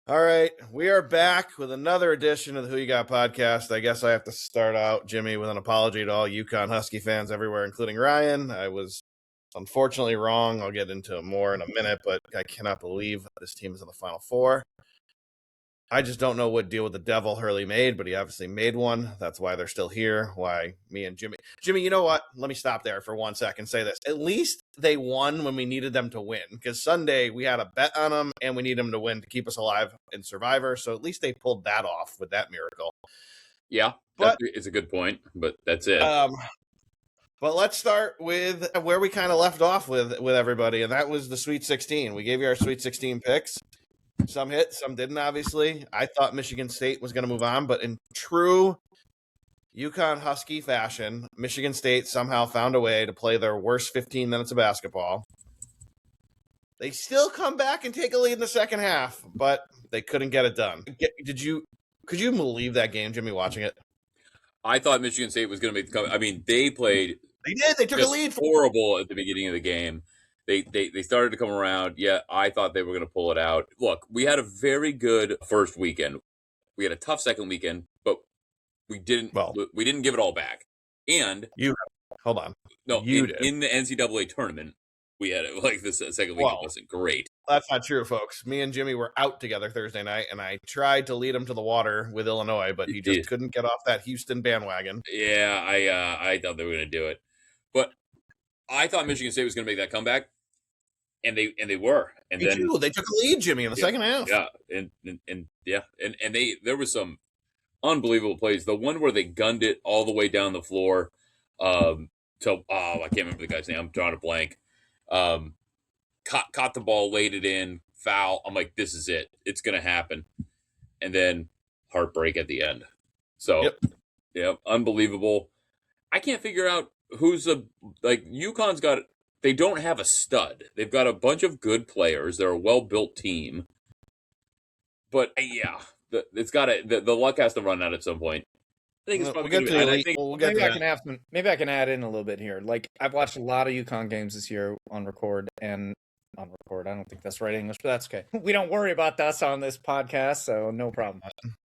All right, we are back with another edition of the Who You Got podcast. I guess I have to start out, Jimmy, with an apology to all UConn Husky fans everywhere, including Ryan. I was unfortunately wrong. I'll get into it more in a minute, but I cannot believe this team is in the Final Four. I just don't know what deal with the devil Hurley made, but he obviously made one. That's why they're still here. Why me and Jimmy. Jimmy, you know what? Let me stop there for 1 second and say this. At least they won when we needed them to win, because Sunday we had a bet on them and we need them to win to keep us alive in Survivor. So at least they pulled that off with that miracle. Yeah, but it's a good point, but that's it. But let's start with where we kind of left off with everybody, and that was the Sweet 16. We gave you our Sweet 16 picks. Some hit, some didn't, obviously. I thought Michigan State was going to move on, but in true UConn Husky fashion, Michigan State somehow found a way to play their worst 15 minutes of basketball. They still come back and take a lead in the second half, but they couldn't get it done. Could you believe that game, Jimmy, watching it? I thought Michigan State was going to make the comeback. I mean, they played. They did. They took a lead. Horrible at the beginning of the game. They started to come around. Yeah, I thought they were going to pull it out. Look, we had a very good first weekend. We had a tough second weekend, but we didn't give it all back. And hold on. No, in the NCAA tournament, we had it like this second weekend wasn't great. That's not true, folks. Me and Jimmy were out together Thursday night, and I tried to lead him to the water with Illinois, but he just couldn't get off that Houston bandwagon. Yeah, I thought they were going to do it, but I thought Michigan State was going to make that comeback, and they were. And then they took a lead, Jimmy, in the second half. Yeah, and there was some unbelievable plays. The one where they gunned it all the way down the floor. I can't remember the guy's name. I'm drawing a blank. Caught the ball, laid it in, foul. I'm like, this is it. It's going to happen. And then heartbreak at the end. So, unbelievable. I can't figure out who's UConn's got, they don't have a stud. They've got a bunch of good players. They're a well-built team. But, it's got to, the luck has to run out at some point. I think it's probably maybe I can add in a little bit here. Like, I've watched a lot of UConn games this year on record. I don't think that's right English, but that's okay. We don't worry about us on this podcast, so no problem.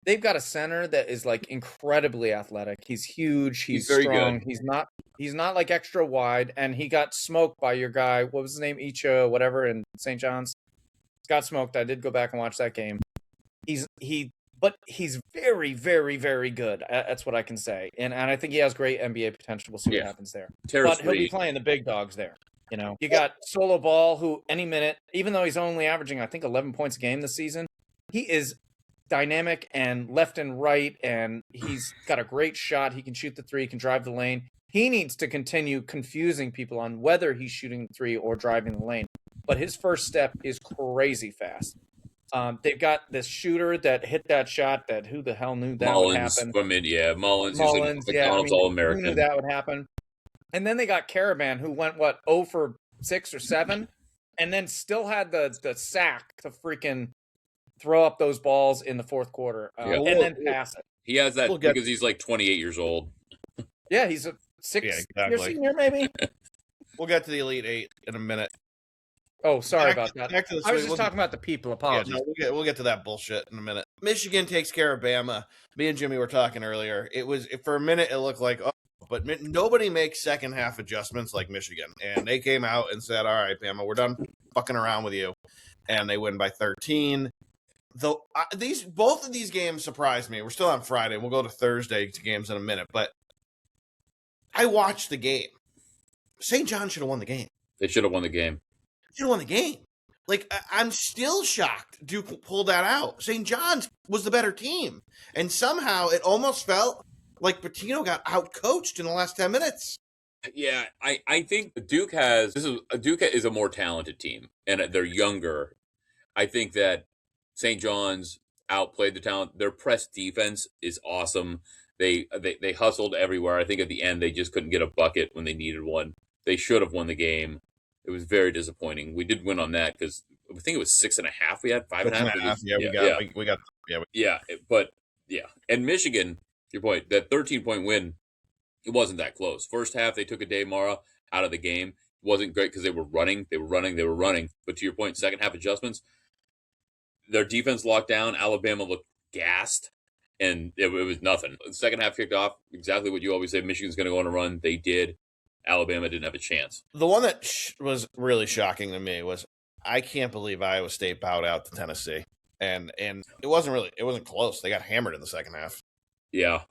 They've got a center that is like incredibly athletic. He's huge. He's very strong. good. He's not like extra wide, and he got smoked by your guy. What was his name? Icha, whatever, in St. John's. Got smoked. I did go back and watch that game. But he's very, very, very good. That's what I can say. And I think he has great NBA potential. We'll see what happens there. But he'll be playing the big dogs there. You know, you got Solo Ball, who any minute, even though he's only averaging, I think, 11 points a game this season, he is dynamic and left and right, and he's got a great shot. He can shoot the three, he can drive the lane. He needs to continue confusing people on whether he's shooting the three or driving the lane. But his first step is crazy fast. They've got this shooter that hit that shot that who the hell knew that would happen? Mullins, All-American. Who knew that would happen? And then they got Caravan, who went, 0 for 6 or 7, and then still had the sack to freaking throw up those balls in the fourth quarter and then pass it. He has that because he's like 28 years old. Yeah, he's a 6-year senior, maybe. We'll get to the Elite Eight in a minute. Oh, sorry about that. I was just talking about the people. Apologies. Yeah, we'll get to that bullshit in a minute. Michigan takes care of Bama. Me and Jimmy were talking earlier. It was, for a minute, it looked like, but nobody makes second half adjustments like Michigan. And they came out and said, all right, Bama, we're done fucking around with you. And they win by 13. Though both of these games surprised me. We're still on Friday. We'll go to Thursday games in a minute. But I watched the game. St. John should have won the game. They should have won the game. Should have won the game. Like, I'm still shocked Duke pulled that out. St. John's was the better team. And somehow it almost felt like Pitino got out-coached in the last 10 minutes. Yeah, I think Duke is a more talented team, and they're younger. I think that St. John's outplayed the talent. Their press defense is awesome. They hustled everywhere. I think at the end they just couldn't get a bucket when they needed one. They should have won the game. It was very disappointing. We did win on that because I think it was 6.5. We had 5.5. And Michigan, your point, that 13-point win, it wasn't that close. First half, they took a Dave Mara out of the game. It wasn't great because they were running. But to your point, second half adjustments, their defense locked down. Alabama looked gassed, and it was nothing. The second half kicked off exactly what you always say. Michigan's going to go on a run. They did. Alabama didn't have a chance. The one that was really shocking to me was I can't believe Iowa State bowed out to Tennessee, and it wasn't close. They got hammered in the second half. Yeah,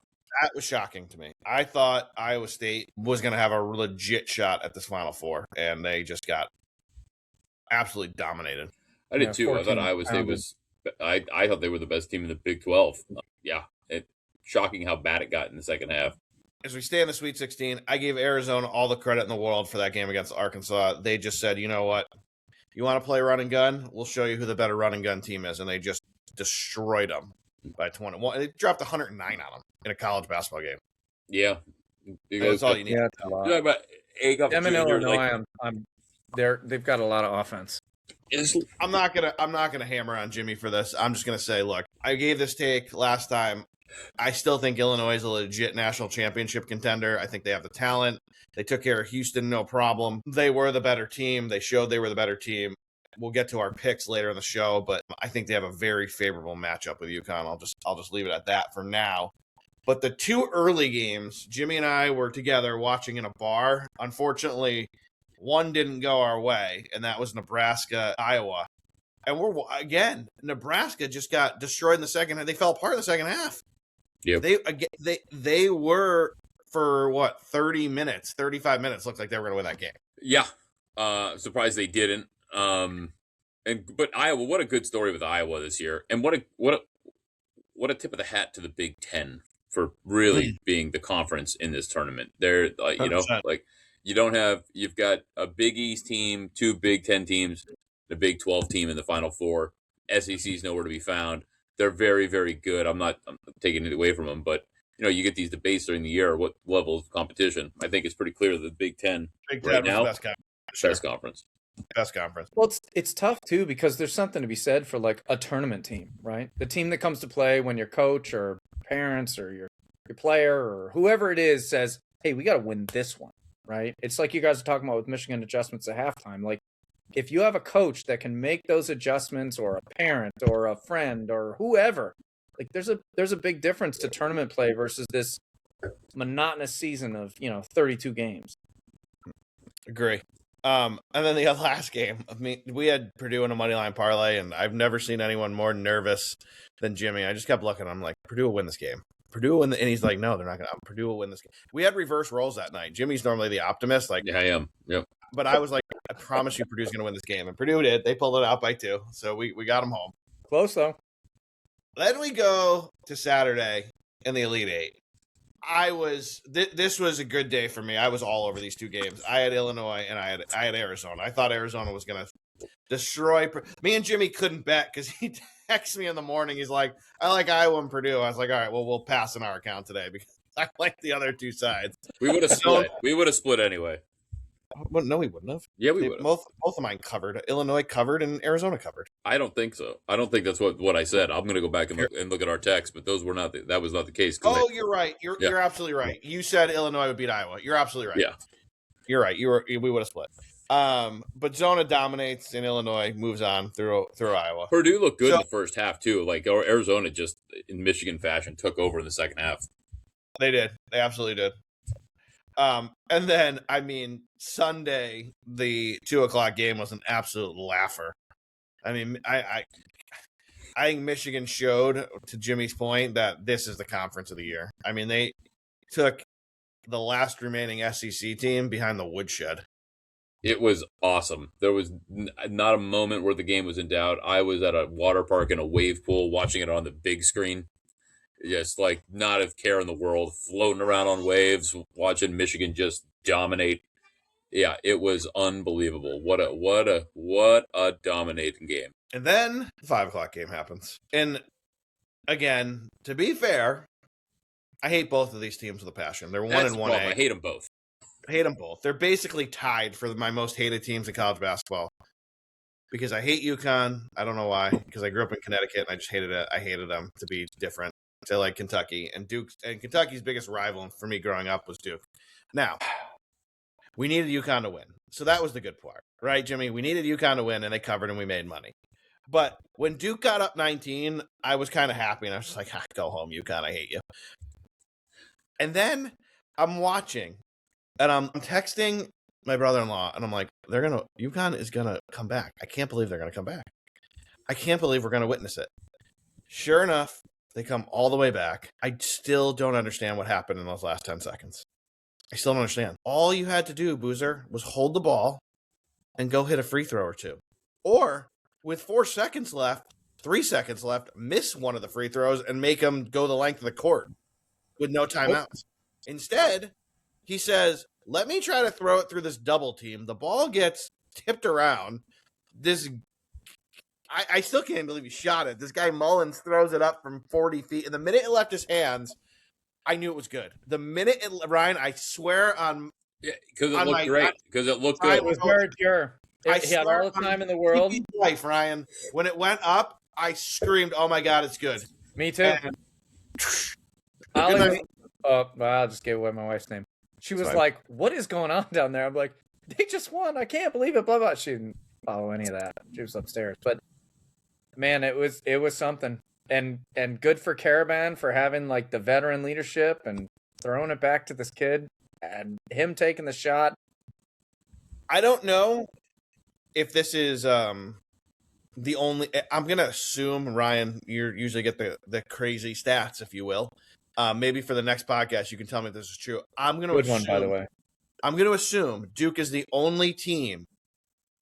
that was shocking to me. I thought Iowa State was going to have a legit shot at this Final Four, and they just got absolutely dominated. I did too. I thought Iowa State was. I thought they were the best team in the Big 12. Shocking how bad it got in the second half. As we stay in the Sweet 16, I gave Arizona all the credit in the world for that game against Arkansas. They just said, you know what? You want to play run and gun? We'll show you who the better run and gun team is. And they just destroyed them by 21. They dropped 109 on them in a college basketball game. Yeah. That's all you need. Yeah, that's a lot. Yeah, but Them in Illinois, they've got a lot of offense. I'm not gonna hammer on Jimmy for this. I'm just gonna say, look, I gave this take last time. I still think Illinois is a legit national championship contender. I think they have the talent. They took care of Houston, no problem. They were the better team. They showed they were the better team. We'll get to our picks later in the show, but I think they have a very favorable matchup with UConn. I'll just leave it at that for now. But the two early games, Jimmy and I were together watching in a bar. Unfortunately, one didn't go our way, and that was Nebraska, Iowa. And Nebraska just got destroyed in the second half. They fell apart in the second half. Yep. They were, for what, 30 minutes, 35 minutes, looked like they were going to win that game. Yeah. Surprised they didn't. But Iowa, what a good story with Iowa this year. And what a tip of the hat to the Big Ten for really being the conference in this tournament. They're you've got a Big East team, two Big Ten teams, the Big 12 team in the Final Four. SEC's nowhere to be found. They're very, very good. I'm taking it away from them, but you get these debates during the year. What level of competition? I think it's pretty clear that the Big Ten right now, best conference. Best conference. Well, it's tough too because there's something to be said for like a tournament team, right? The team that comes to play when your coach or parents or your player or whoever it is says, "Hey, we got to win this one," right? It's like you guys are talking about with Michigan adjustments at halftime. Like, if you have a coach that can make those adjustments, or a parent, or a friend, or whoever, like there's a big difference to tournament play versus this monotonous season of 32 games. Agree. And then the last game, we had Purdue in a money line parlay, and I've never seen anyone more nervous than Jimmy. I just kept looking. I'm like, Purdue will win this game. Purdue will win, and he's like, no, they're not going to. Purdue will win this game. We had reverse roles that night. Jimmy's normally the optimist. Like, yeah, I am. Yep. But I was like, I promise you, Purdue's going to win this game, and Purdue did. They pulled it out by 2, so we got them home. Close though. Then we go to Saturday in the Elite Eight. This was a good day for me. I was all over these two games. I had Illinois and I had Arizona. I thought Arizona was going to destroy. Me and Jimmy couldn't bet because he texted me in the morning. He's like, I like Iowa and Purdue. I was like, all right, well, we'll pass in our account today because I like the other two sides. We would have split. We would have split anyway. Well, no, we wouldn't have. Yeah, we would have. Both of mine covered. Illinois covered and Arizona covered. I don't think so. I don't think that's what I said. I'm going to go back and look at our text, but those were not. That was not the case. Oh, you're right. You're absolutely right. You said Illinois would beat Iowa. You're absolutely right. Yeah, you're right. We would have split. But Zona dominates and Illinois moves on through Iowa. Purdue looked good in the first half too. Like Arizona just in Michigan fashion took over in the second half. They did. They absolutely did. And then, Sunday, the 2:00 game was an absolute laugher. I think Michigan showed, to Jimmy's point, that this is the conference of the year. They took the last remaining SEC team behind the woodshed. It was awesome. There was not a moment where the game was in doubt. I was at a water park in a wave pool watching it on the big screen. Just like not a care in the world, floating around on waves, watching Michigan just dominate. Yeah, it was unbelievable. What a dominating game. And then the 5:00 game happens. And again, to be fair, I hate both of these teams with a passion. They're 1 and 1A. I hate them both. I hate them both. They're basically tied for my most hated teams in college basketball. Because I hate UConn. I don't know why. Because I grew up in Connecticut and I just hated it. I hated them to be different. To like Kentucky and Duke, and Kentucky's biggest rival for me growing up was Duke. Now, we needed UConn to win. So that was the good part, right, Jimmy? We needed UConn to win and they covered and we made money. But when Duke got up 19, I was kind of happy, and I was just like, go home, UConn, I hate you. And then I'm watching, and I'm texting my brother-in-law, and I'm like, UConn is going to come back. I can't believe they're going to come back. I can't believe we're going to witness it. Sure enough, they come all the way back. I still don't understand what happened in those last 10 seconds. I still don't understand. All you had to do, Boozer, was hold the ball and go hit a free throw or two. Or with 3 seconds left, miss one of the free throws and make them go the length of the court with no timeouts. Instead, he says, let me try to throw it through this double team. The ball gets tipped around. I still can't believe he shot it. This guy Mullins throws it up from 40 feet. And the minute it left his hands, I knew it was good. The minute Ryan, I swear on... Yeah, because it looked great. Because it looked good. It was very pure. He had all the time in the world. Life, Ryan. When it went up, I screamed, "Oh my God, it's good!" Me too. I just gave away my wife's name. She was like, "What is going on down there?" I'm like, "They just won. I can't believe it." Blah blah. She didn't follow any of that. She was upstairs. But man, it was something. And good for Caravan for having like the veteran leadership and throwing it back to this kid and him taking the shot. I don't know if this is the only. I'm gonna assume, Ryan, you usually get the crazy stats, if you will. Maybe for the next podcast, you can tell me if this is true. I'm gonna good one, by the way. I'm gonna assume Duke is the only team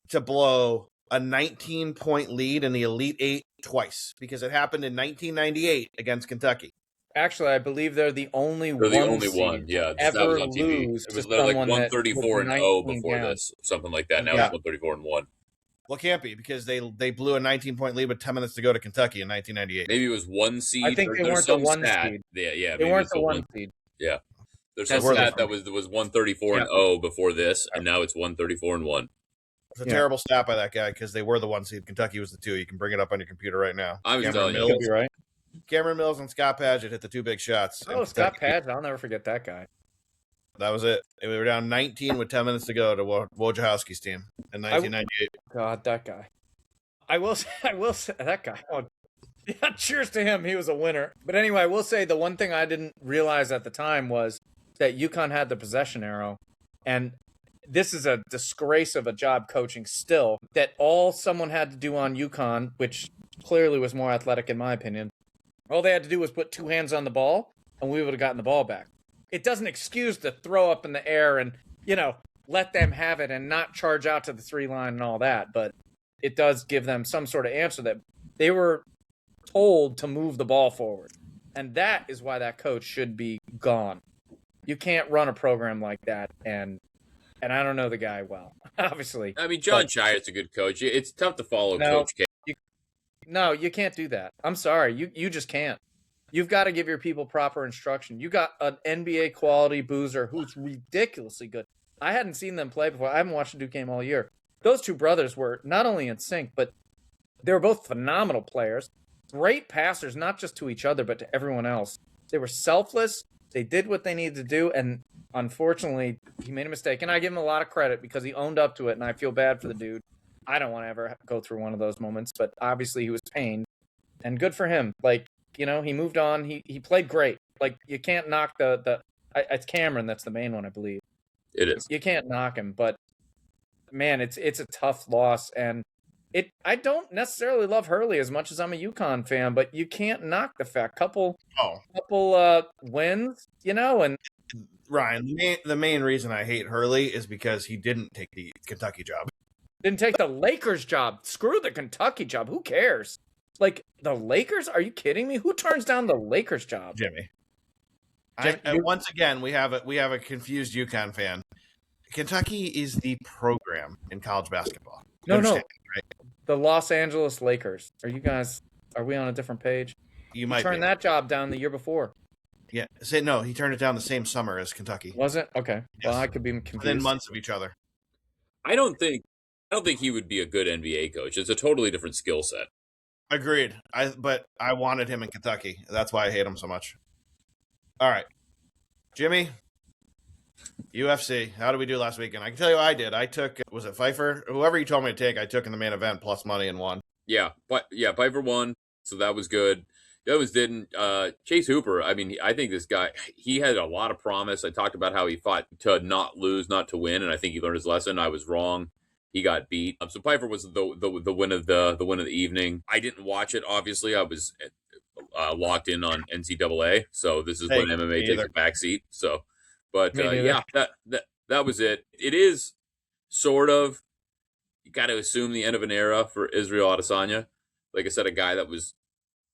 to blow a 19-point lead in the Elite Eight twice, because it happened in 1998 against Kentucky. Actually, I believe they're the only ever ever on TV. lose. It was like 134-0 before this, something like that. Now it's 134-1. Well, it can't be, because they blew a 19-point lead with 10 minutes to go to Kentucky in 1998. Maybe it was 1 seed. I think they weren't the 1 seed. Yeah, they weren't the 1 seed. Yeah, there's some stat that was 134-0 before this, and now it's 134-1. It's a terrible stat by that guy, because they were the 1 seed. Kentucky was the 2. You can bring it up on your computer right now. I was telling you, be right. Cameron Mills and Scott Padgett hit the 2 big shots. Oh, Scott Padgett! I'll never forget that guy. That was it. We were down 19 with 10 minutes to go to Wojciechowski's team in 1998. God, that guy. I will say that guy. Oh, yeah, cheers to him. He was a winner. But anyway, I will say the one thing I didn't realize at the time was that UConn had the possession arrow, and this is a disgrace of a job coaching still, that all someone had to do on UConn, which clearly was more athletic in my opinion, all they had to do was put 2 hands on the ball, and we would have gotten the ball back. It doesn't excuse the throw up in the air and, let them have it and not charge out to the 3 line and all that. But it does give them some sort of answer that they were told to move the ball forward. And that is why that coach should be gone. You can't run a program like that. And I don't know the guy well, obviously. I mean, John Shire's a good coach. It's tough to follow Coach K. No, you can't do that. I'm sorry. You just can't. You've got to give your people proper instruction. You got an NBA quality Boozer who's ridiculously good. I hadn't seen them play before. I haven't watched a Duke game all year. Those 2 brothers were not only in sync, but they were both phenomenal players, great passers, not just to each other, but to everyone else. They were selfless. They did what they needed to do, and unfortunately, he made a mistake. And I give him a lot of credit because he owned up to it, and I feel bad for the dude. I don't want to ever go through one of those moments, but obviously he was pained, and good for him. He moved on. He played great. You can't knock it's Cameron that's the main one, I believe. It is. You can't knock him, but man, it's a tough loss, and I don't necessarily love Hurley as much as I'm a UConn fan, but you can't knock the fact. Couple wins, and Ryan, the main reason I hate Hurley is because he didn't take the Kentucky job. Didn't take the Lakers job. Screw the Kentucky job. Who cares? The Lakers? Are you kidding me? Who turns down the Lakers job? Jimmy. Once again, we have a confused UConn fan. Kentucky is the program in college basketball. No. Right? The Los Angeles Lakers. Are we on a different page? You might turn that job down the year before. Yeah. No, he turned it down the same summer as Kentucky. Was it? Okay. Yes. Well, I could be confused. Within months of each other. I don't think he would be a good NBA coach. It's a totally different skill set. Agreed. But I wanted him in Kentucky. That's why I hate him so much. All right. Jimmy, UFC. How did we do last weekend? I can tell you I did. I took, was it Pfeiffer? Whoever you told me to take, I took in the main event plus money and won. Piper won, so that was good. The others didn't. Chase Hooper, I mean, I think this guy, he had a lot of promise. I talked about how he fought to not lose, not to win, and I think he learned his lesson. I was wrong. He got beat. So Piper was the win of the win of the evening. I didn't watch it. Obviously, I was locked in on NCAA, so this is when MMA takes a backseat. So, but that was it. It is sort of, you got to assume the end of an era for Israel Adesanya. Like I said, a guy that was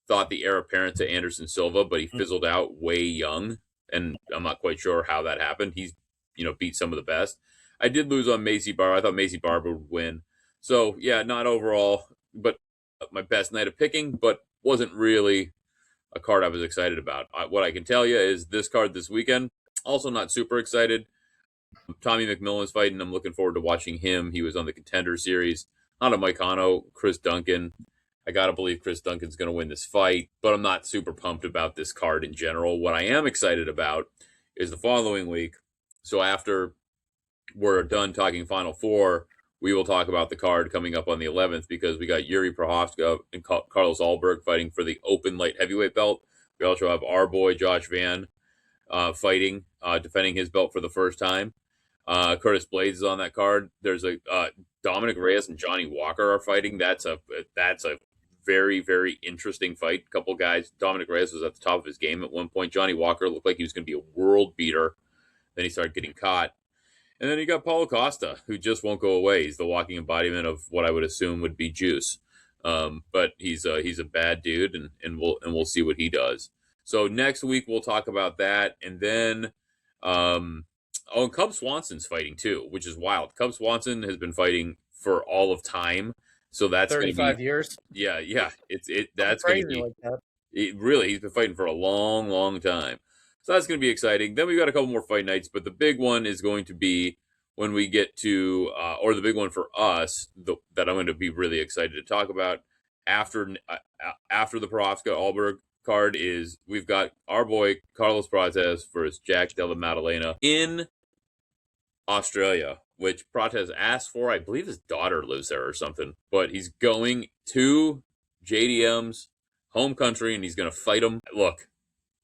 thought the heir apparent to Anderson Silva, but he fizzled out way young, and I'm not quite sure how that happened. He's beat some of the best. I did lose on Macy Barber. I thought Macy Barber would win. So yeah, not overall, but my best night of picking, but wasn't really a card I was excited about. What I can tell you is this card this weekend, also not super excited. Tommy McMillan's fighting. I'm looking forward to watching him. He was on the Contender Series. Not a Moicano, Chris Duncan. I got to believe Chris Duncan's going to win this fight, but I'm not super pumped about this card in general. What I am excited about is the following week. So after we're done talking Final Four, we will talk about the card coming up on the 11th, because we got Yuri Prochazka and Carlos Ulberg fighting for the open light heavyweight belt. We also have our boy Josh Van fighting, defending his belt for the first time. Curtis Blades is on that card. There's a Dominic Reyes and Johnny Walker are fighting. That's a very, very interesting fight. A couple guys. Dominic Reyes was at the top of his game at one point. Johnny Walker looked like he was going to be a world beater. Then he started getting caught. And then you got Paulo Costa, who just won't go away. He's the walking embodiment of what I would assume would be juice. But he's a bad dude, and we'll see what he does. So next week we'll talk about that, and then and Cub Swanson's fighting too, which is wild. Cub Swanson has been fighting for all of time, so that's 35 years. Yeah. That's crazy. Like that. He's been fighting for a long, long time. So that's going to be exciting. Then we've got a couple more fight nights, but the big one is going to be when we get to, or the big one for us that I'm going to be really excited to talk about after the Prochazka Ulberg card is we've got our boy Carlos Prates versus Jack Della Maddalena in Australia, which Prates asked for. I believe his daughter lives there or something, but he's going to JDM's home country and he's going to fight him. Look,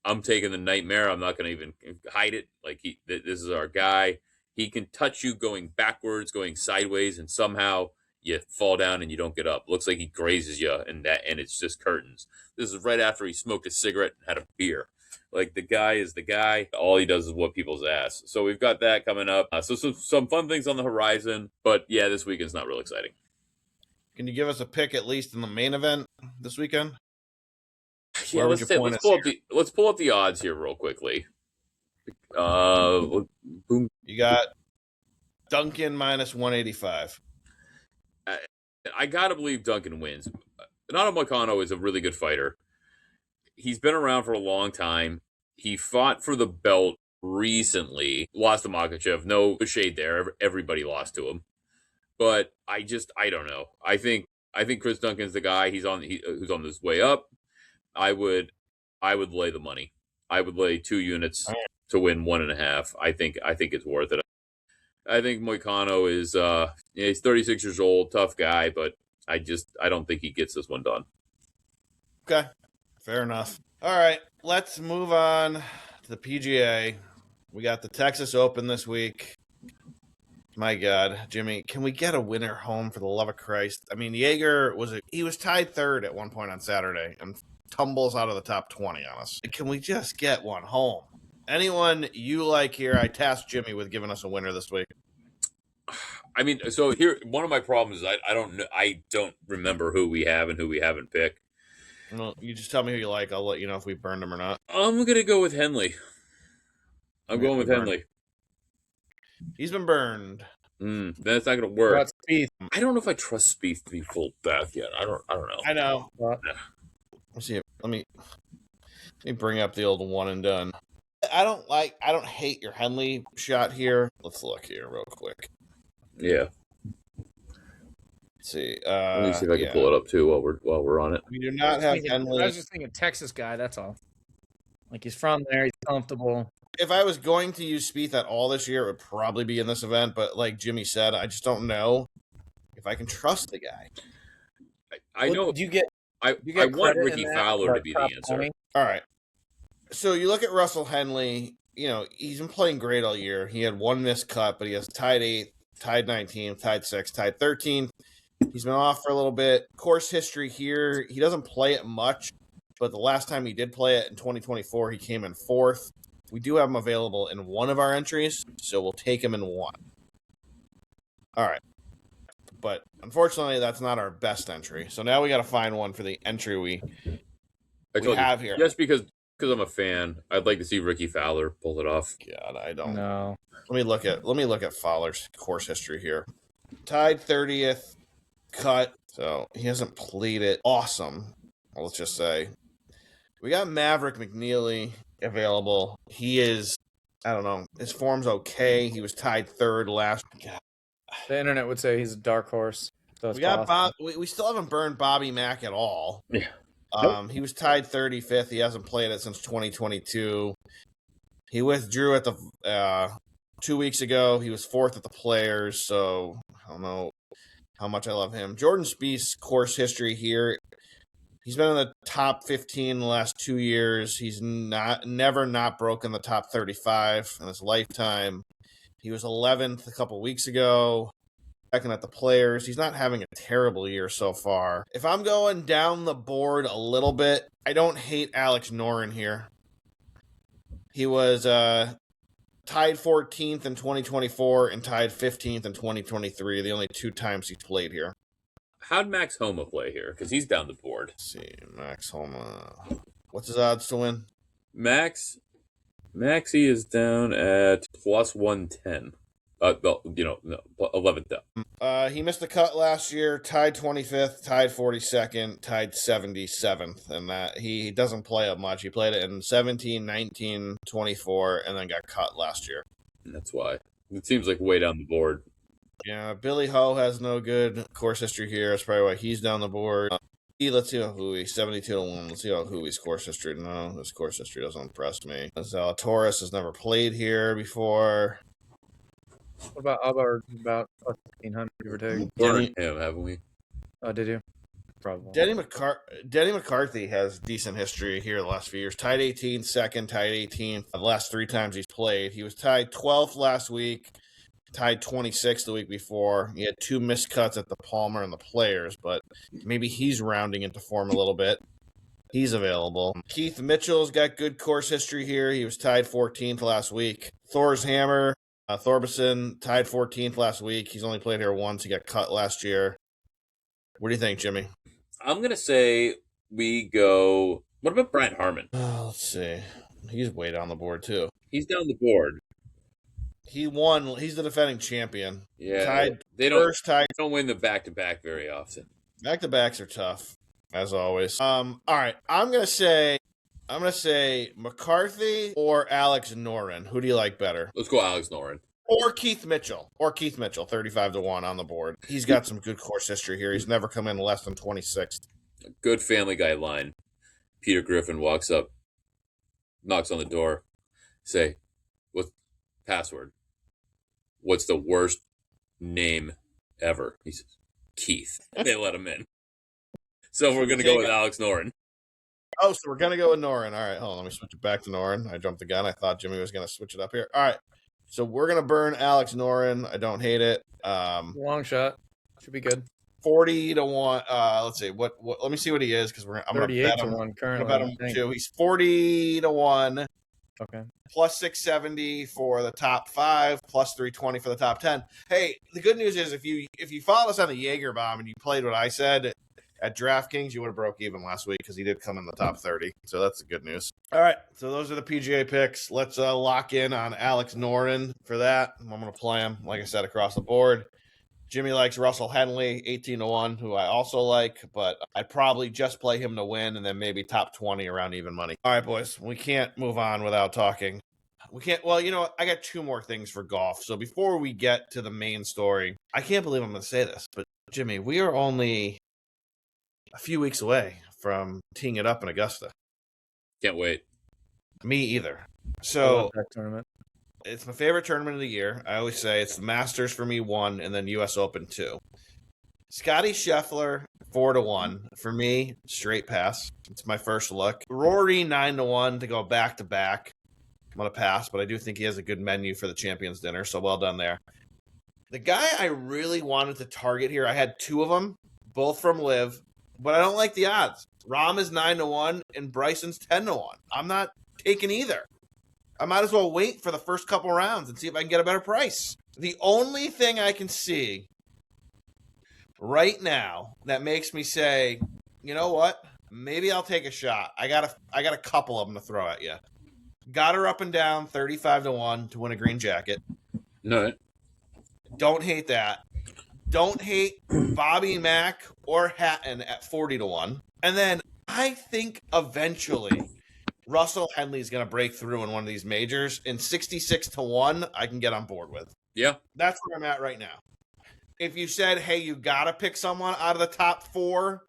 I'm taking the nightmare. I'm not going to even hide it. Like this is our guy. He can touch you going backwards, going sideways, and somehow you fall down and you don't get up. Looks like he grazes you, and it's just curtains. This is right after he smoked a cigarette and had a beer. Like, the guy is the guy. All he does is whoop people's ass. So we've got that coming up. So some fun things on the horizon. But yeah, this weekend's not real exciting. Can you give us a pick at least in the main event this weekend? Yeah, let's pull up the odds here real quickly. Boom. You got Duncan minus 185. I gotta believe Duncan wins. Renato Moicano is a really good fighter. He's been around for a long time. He fought for the belt recently. Lost to Makhachev. No shade there. Everybody lost to him. But I don't know. I think Chris Duncan's the guy. Who's on this way up. I would lay the money. I would lay 2 units to win 1.5. I think it's worth it. I think Moicano is he's 36 years old, tough guy, but I don't think he gets this one done. Okay. Fair enough. All right, let's move on to the PGA. We got the Texas Open this week. My God, Jimmy, can we get a winner home for the love of Christ? I mean, Jaeger was tied third at one point on Saturday and tumbles out of the top 20 on us. Can we just get one home? Anyone you like here? I tasked Jimmy with giving us a winner this week. I mean, so here, one of my problems is I don't remember who we have and who we haven't picked. Well, you just tell me who you like. I'll let you know if we burned him or not. I'm gonna go with Henley. I'm going with Henley. He's been burned. That's not gonna work. Spieth. I don't know if I trust Spieth to be full death yet. I don't know. I know. Let's see. Let me bring up the old one and done. I don't hate your Henley shot here. Let's look here real quick. Yeah. Let's see. Let me see if I can pull it up too while we're on it. We do not have Henley. I was just thinking Texas guy. That's all. Like, he's from there. He's comfortable. If I was going to use Spieth at all this year, it would probably be in this event. But like Jimmy said, I just don't know if I can trust the guy. I know. Do you get I want credit in Ricky that, Fowler like to be top the answer. 20? All right. So you look at Russell Henley, he's been playing great all year. He had one missed cut, but he has tied 8th, tied 19th, tied 6th, tied 13th. He's been off for a little bit. Course history here, he doesn't play it much, but the last time he did play it in 2024, he came in 4th. We do have him available in one of our entries, so we'll take him in one. All right. But unfortunately, that's not our best entry. So now we got to find one for the entry we have here. Just because I'm a fan, I'd like to see Ricky Fowler pull it off. God, I don't know. Let me look at Fowler's course history here. Tied 30th, cut. So he hasn't played it. Awesome. Let's just say we got Maverick McNeely available. He is, I don't know, his form's okay. He was tied 3rd last. God. The internet would say he's a dark horse. So We got Bob. We still haven't burned Bobby Mack at all. Yeah. He was tied 35th. He hasn't played it since 2022. He withdrew at the 2 weeks ago. He was 4th at the Players, so I don't know how much I love him. Jordan Spieth's course history here. He's been in the top 15 the last 2 years. He's never not broken the top 35 in his lifetime. He was 11th a couple weeks ago. Second at the Players. He's not having a terrible year so far. If I'm going down the board a little bit, I don't hate Alex Noren here. He was tied 14th in 2024 and tied 15th in 2023, the only 2 times he's played here. How'd Max Homa play here? Because he's down the board. Let's see, Max Homa. What's his odds to win? Maxie is down at plus 110. 11th down. He missed the cut last year, tied 25th, tied 42nd, tied 77th, and that he doesn't play it much. He played it in 17, 19, 24, and then got cut last year. That's why. It seems like way down the board. Yeah, Billy Ho has no good course history here. That's probably why he's down the board. Let's see how Hui, 72-1. Let's see how Hui's course history. No, his course history doesn't impress me. Zalatoris has never played here before. What about Albert? About 1,500, give or take. Burned him, haven't we? Oh, did you? Probably. Denny McCarthy has decent history here the last few years. Tied 18th, second, tied 18th. The last 3 times he's played. He was tied 12th last week, tied 26th the week before. He had 2 missed cuts at the Palmer and the Players, but maybe he's rounding into form a little bit. He's available. Keith Mitchell's got good course history here. He was tied 14th last week. Thor's Hammer. Thorbjorn tied 14th last week. He's only played here once. He got cut last year. What do you think, Jimmy? I'm going to say we go... What about Brian Harman? Let's see. He's way down the board, too. He's down the board. He won. He's the defending champion. Yeah. They don't win the back-to-back very often. Back-to-backs are tough, as always. All right. I'm going to say McCarthy or Alex Noren. Who do you like better? Let's go Alex Noren. Or Keith Mitchell. 35-1 on the board. He's got some good course history here. He's never come in less than 26th. A good Family Guy line. Peter Griffin walks up, knocks on the door, say, "What's password? What's the worst name ever?" He says, "Keith." They let him in. So we're going to go with Alex Noren. Oh, so we're going to go with Noren. All right, hold on. Let me switch it back to Noren. I jumped the gun. I thought Jimmy was going to switch it up here. All right. So we're going to burn Alex Noren. I don't hate it. Long shot. Should be good. 40-1. Let's see. What let me see what he is, because I'm going to bet him. 38-1 currently. I'm going to bet him too. He's 40-1. Okay. Plus 670 for the top 5, plus 320 for the top 10. Hey, the good news is if you followed us on the Jaeger bomb and you played what I said at DraftKings, you would have broke even last week, because he did come in the top 30. So that's the good news. All right, so those are the PGA picks. Let's lock in on Alex Noren for that. I'm going to play him, like I said, across the board. Jimmy likes Russell Henley, 18-1, who I also like, but I'd probably just play him to win and then maybe top 20 around even money. All right, boys, we can't move on without talking. We can't. Well, I got 2 more things for golf. So before we get to the main story, I can't believe I'm going to say this, but Jimmy, we are only a few weeks away from teeing it up in Augusta. Can't wait. Me either. I So love that tournament. it's my favorite tournament of the year. I always say it's the Masters for me 1 and then U.S. Open 2. Scotty Scheffler 4-1 for me. Straight pass. It's my first look. Rory 9-1 to go back to back. I'm gonna pass, but I do think he has a good menu for the Champions Dinner. So well done there. The guy I really wanted to target here, I had two of them, both from Liv, but I don't like the odds. Rahm is 9-1 and Bryson's 10-1. I'm not taking either. I might as well wait for the first couple rounds and see if I can get a better price. The only thing I can see right now that makes me say, you know what? Maybe I'll take a shot. I got a couple of them to throw at you. Got her up and down 35-1 to win a green jacket. No. Don't hate that. Don't hate Bobby Mack or Hatton at 40-1. And then I think eventually Russell Henley's going to break through in one of these majors. In 66-1, I can get on board with. Yeah. That's where I'm at right now. If you said, hey, you got to pick someone out of the top four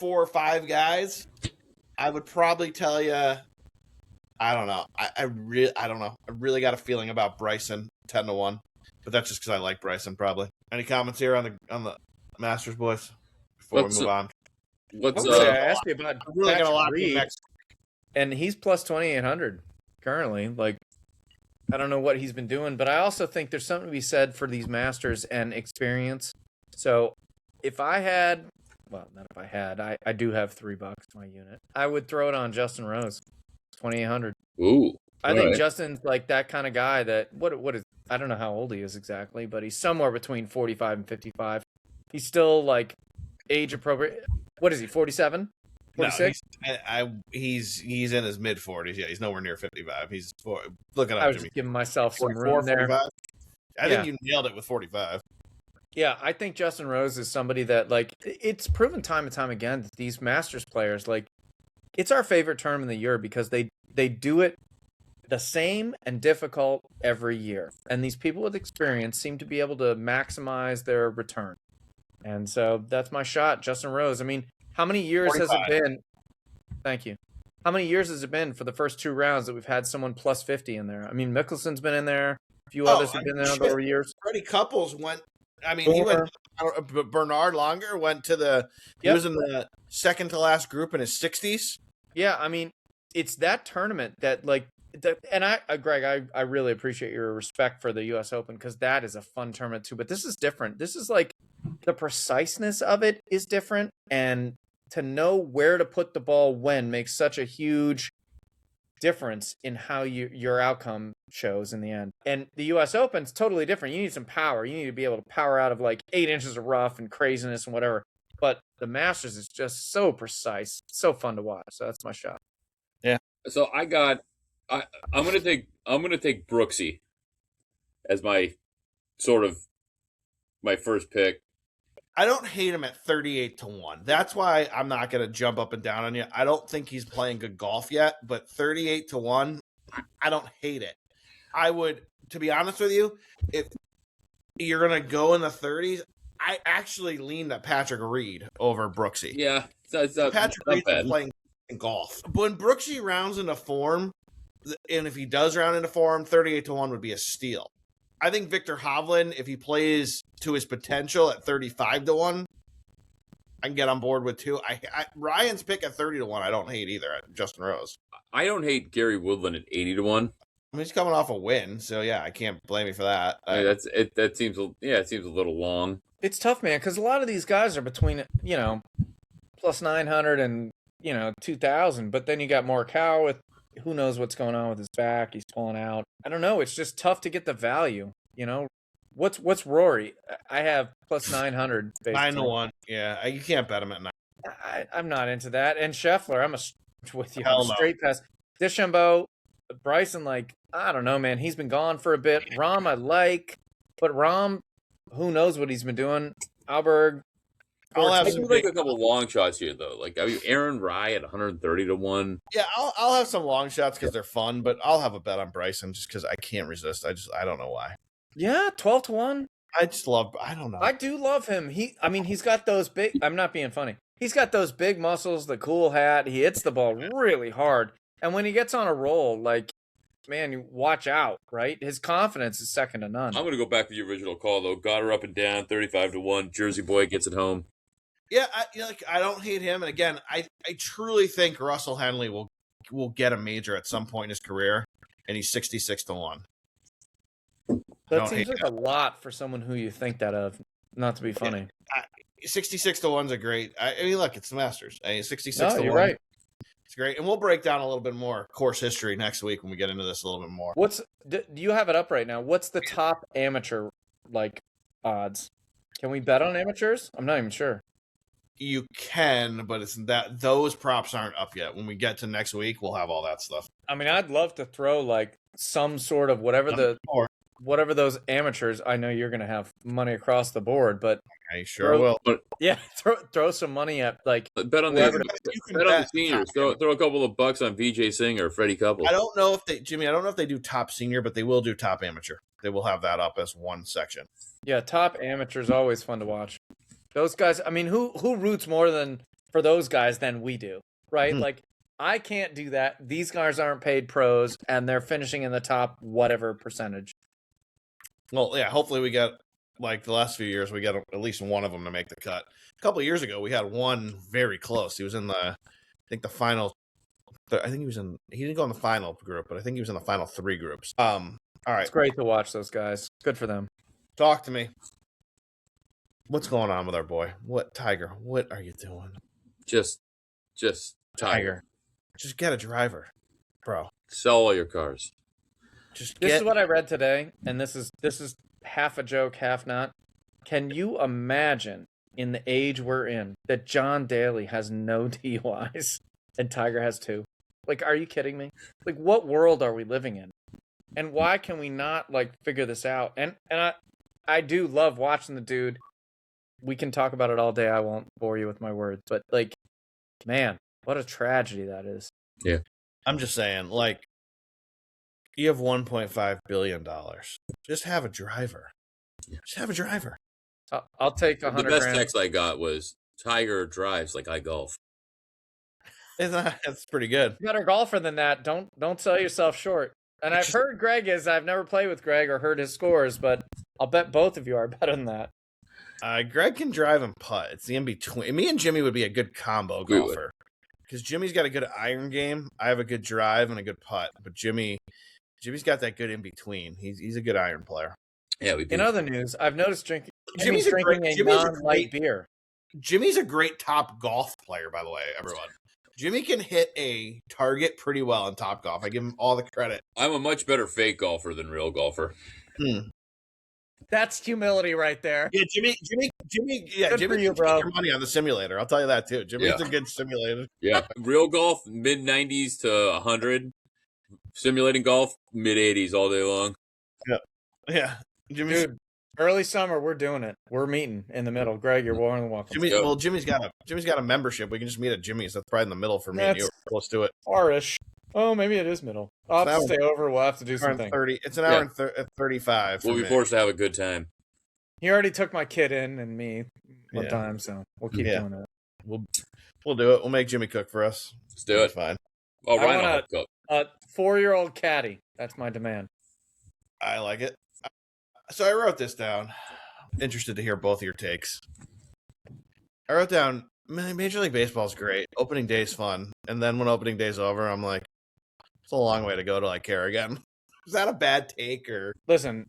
or five guys, I would probably tell you, I don't know. I don't know. I really got a feeling about Bryson 10-1, but that's just because I like Bryson probably. Any comments here on the Masters, boys? Before we move on. I asked you about I'm really gonna lock in Reed, next. and he's plus 2,800 currently. Like, I don't know what he's been doing, but I also think there's something to be said for these Masters and experience. So if I had, well, not if I had, I do have $3 my unit. I would throw it on Justin Rose, 2,800. Ooh. I think Justin's like that kind of guy that what is, I don't know how old he is exactly, but he's somewhere between 45 and 55. He's still like age appropriate. What is he? 47? 46? No, he's in his mid 40s. Yeah, he's nowhere near 55. He's looking up. I was Jimmy. just giving myself some 44, room there. 45? I think you nailed it with 45. Yeah, I think Justin Rose is somebody that, like, it's proven time and time again that these Masters players, like, it's our favorite term in the year because they do it the same and difficult every year. And these people with experience seem to be able to maximize their return. And so that's my shot, Justin Rose. I mean, how many years 45. has it been? Thank you. How many years has it been for the first two rounds that we've had someone plus 50 in there? I mean, Mickelson's been in there. A few others have been there over years. Freddie Couples went. I mean, he went. Bernard Longer went to the. He was in the second to last group in his 60s. Yeah, I mean, it's that tournament that, like, and Greg, I really appreciate your respect for the U.S. Open because that is a fun tournament too. But this is different. This is like the preciseness of it is different, and to know where to put the ball when makes such a huge difference in how your outcome shows in the end. And the U.S. Open's totally different. You need some power. You need to be able to power out of like 8 inches of rough and craziness and whatever. But the Masters is just so precise, so fun to watch. So that's my shot. Yeah. So I'm gonna take Brooksy as my sort of my first pick. I don't hate him at 38-1. That's why I'm not going to jump up and down on you. I don't think he's playing good golf yet, but 38-1, I don't hate it. I would, to be honest with you, if you're going to go in the 30s, I actually lean to Patrick Reed over Brooksy. Yeah. Patrick Reed's been playing golf. When Brooksy rounds into form, and if he does round into form, 38-1 would be a steal. I think Victor Hovland, if he plays to his potential at 35-1, I can get on board with too. Ryan's pick at 30-1, I don't hate either. Justin Rose. I don't hate Gary Woodland at 80-1. I mean, he's coming off a win, so yeah, I can't blame you for that. I mean, it seems a little long. It's tough, man, because a lot of these guys are between plus 900 and 2,000, but then you got Morikawa with. Who knows what's going on with his back? He's pulling out. I don't know. It's just tough to get the value. What's Rory? I have plus 900. 9-1. Yeah, you can't bet him at 9. I'm not into that. And Scheffler, I'm with you. Hell no. Straight pass. DeChambeau, Bryson, like, I don't know, man. He's been gone for a bit. Rahm, I like, but Rahm, who knows what he's been doing? Alberg. I do like a couple long shots here, though. Like, I mean, Aaron Rye at 130-1. Yeah, I'll have some long shots because they're fun, but I'll have a bet on Bryson just because I can't resist. I don't know why. Yeah, 12-1. I don't know. I do love him. He's got those big. I'm not being funny. He's got those big muscles, the cool hat. He hits the ball really hard, and when he gets on a roll, like man, you watch out, right? His confidence is second to none. I'm going to go back to the original call, though. Got her up and down, 35-1. Jersey boy gets it home. Yeah, I don't hate him. And again, I truly think Russell Henley will get a major at some point in his career, and he's 66-1. That seems like a lot for someone who you think that of. Not to be funny. 66-1's a great. I mean, look, it's the Masters. 66-1. You're right. It's great, and we'll break down a little bit more course history next week when we get into this a little bit more. Do you have it up right now? What's the top amateur odds? Can we bet on amateurs? I'm not even sure. You can, but it's that those props aren't up yet. When we get to next week, we'll have all that stuff. I mean, I'd love to throw some sort of whatever those amateurs. I know you're going to have money across the board, but I sure will. Yeah, throw some money at bet on the seniors. Throw a couple of bucks on VJ Singer or Freddie Couple. I don't know if they do top senior, but they will do top amateur. They will have that up as one section. Yeah, top amateur is always fun to watch. Those guys. I mean, who roots more for those guys than we do, right? Like, I can't do that. These guys aren't paid pros, and they're finishing in the top whatever percentage. Well, yeah. Hopefully, we get the last few years, we get at least one of them to make the cut. A couple of years ago, we had one very close. He was in the final. I think he was in. He didn't go in the final group, but I think he was in the final 3 groups. All right. It's great to watch those guys. Good for them. Talk to me. What's going on with our boy? Tiger? What are you doing? Just Tiger. Just get a driver, bro. Sell all your cars. This is what I read today, and this is half a joke, half not. Can you imagine, in the age we're in, that John Daly has no DUIs and Tiger has 2? Are you kidding me? What world are we living in? And why can we not figure this out? And I do love watching the dude. We can talk about it all day. I won't bore you with my words, but man, what a tragedy that is. Yeah. I'm just saying, you have $1.5 billion. Just have a driver. Yeah. Just have a driver. I'll take $100,000. The best text I got was Tiger drives like I golf. That's pretty good. Better golfer than that. Don't sell yourself short. And I've heard Greg is. I've never played with Greg or heard his scores, but I'll bet both of you are better than that. Greg can drive and putt. It's the in between. Me and Jimmy would be a good combo golfer because Jimmy's got a good iron game. I have a good drive and a good putt, but Jimmy's got that good in between. He's a good iron player. Yeah, we do. In other news, I've noticed Jimmy's drinking a non-light beer. Jimmy's a great top golf player, by the way, everyone. Jimmy can hit a target pretty well in top golf. I give him all the credit. I'm a much better fake golfer than real golfer. That's humility right there. Yeah, Jimmy. Yeah, good Jimmy, for you, bro. Your money on the simulator. I'll tell you that too. Jimmy's a good simulator. Yeah, real golf mid-90s to 100. Simulating golf mid-80s all day long. Yeah. Dude, early summer, we're doing it. We're meeting in the middle. Greg, you're more than welcome. Jimmy's got a membership. We can just meet at Jimmy's. That's probably in the middle for me and you. Close to it. Far-ish. Oh, maybe it is middle. I'll have to stay over. We'll have to do something. It's an hour and 35. We'll be forced to have a good time. He already took my kid in and me one time, so we'll keep doing it. We'll do it. We'll make Jimmy cook for us. Let's do it. It's fine. Oh, Ryan will cook. A 4-year-old caddy. That's my demand. I like it. So I wrote this down. Interested to hear both of your takes. I wrote down, Major League Baseball is great. Opening day's fun. And then when opening day's over, I'm like, it's a long way to go till I care again. Is that a bad take? Or listen,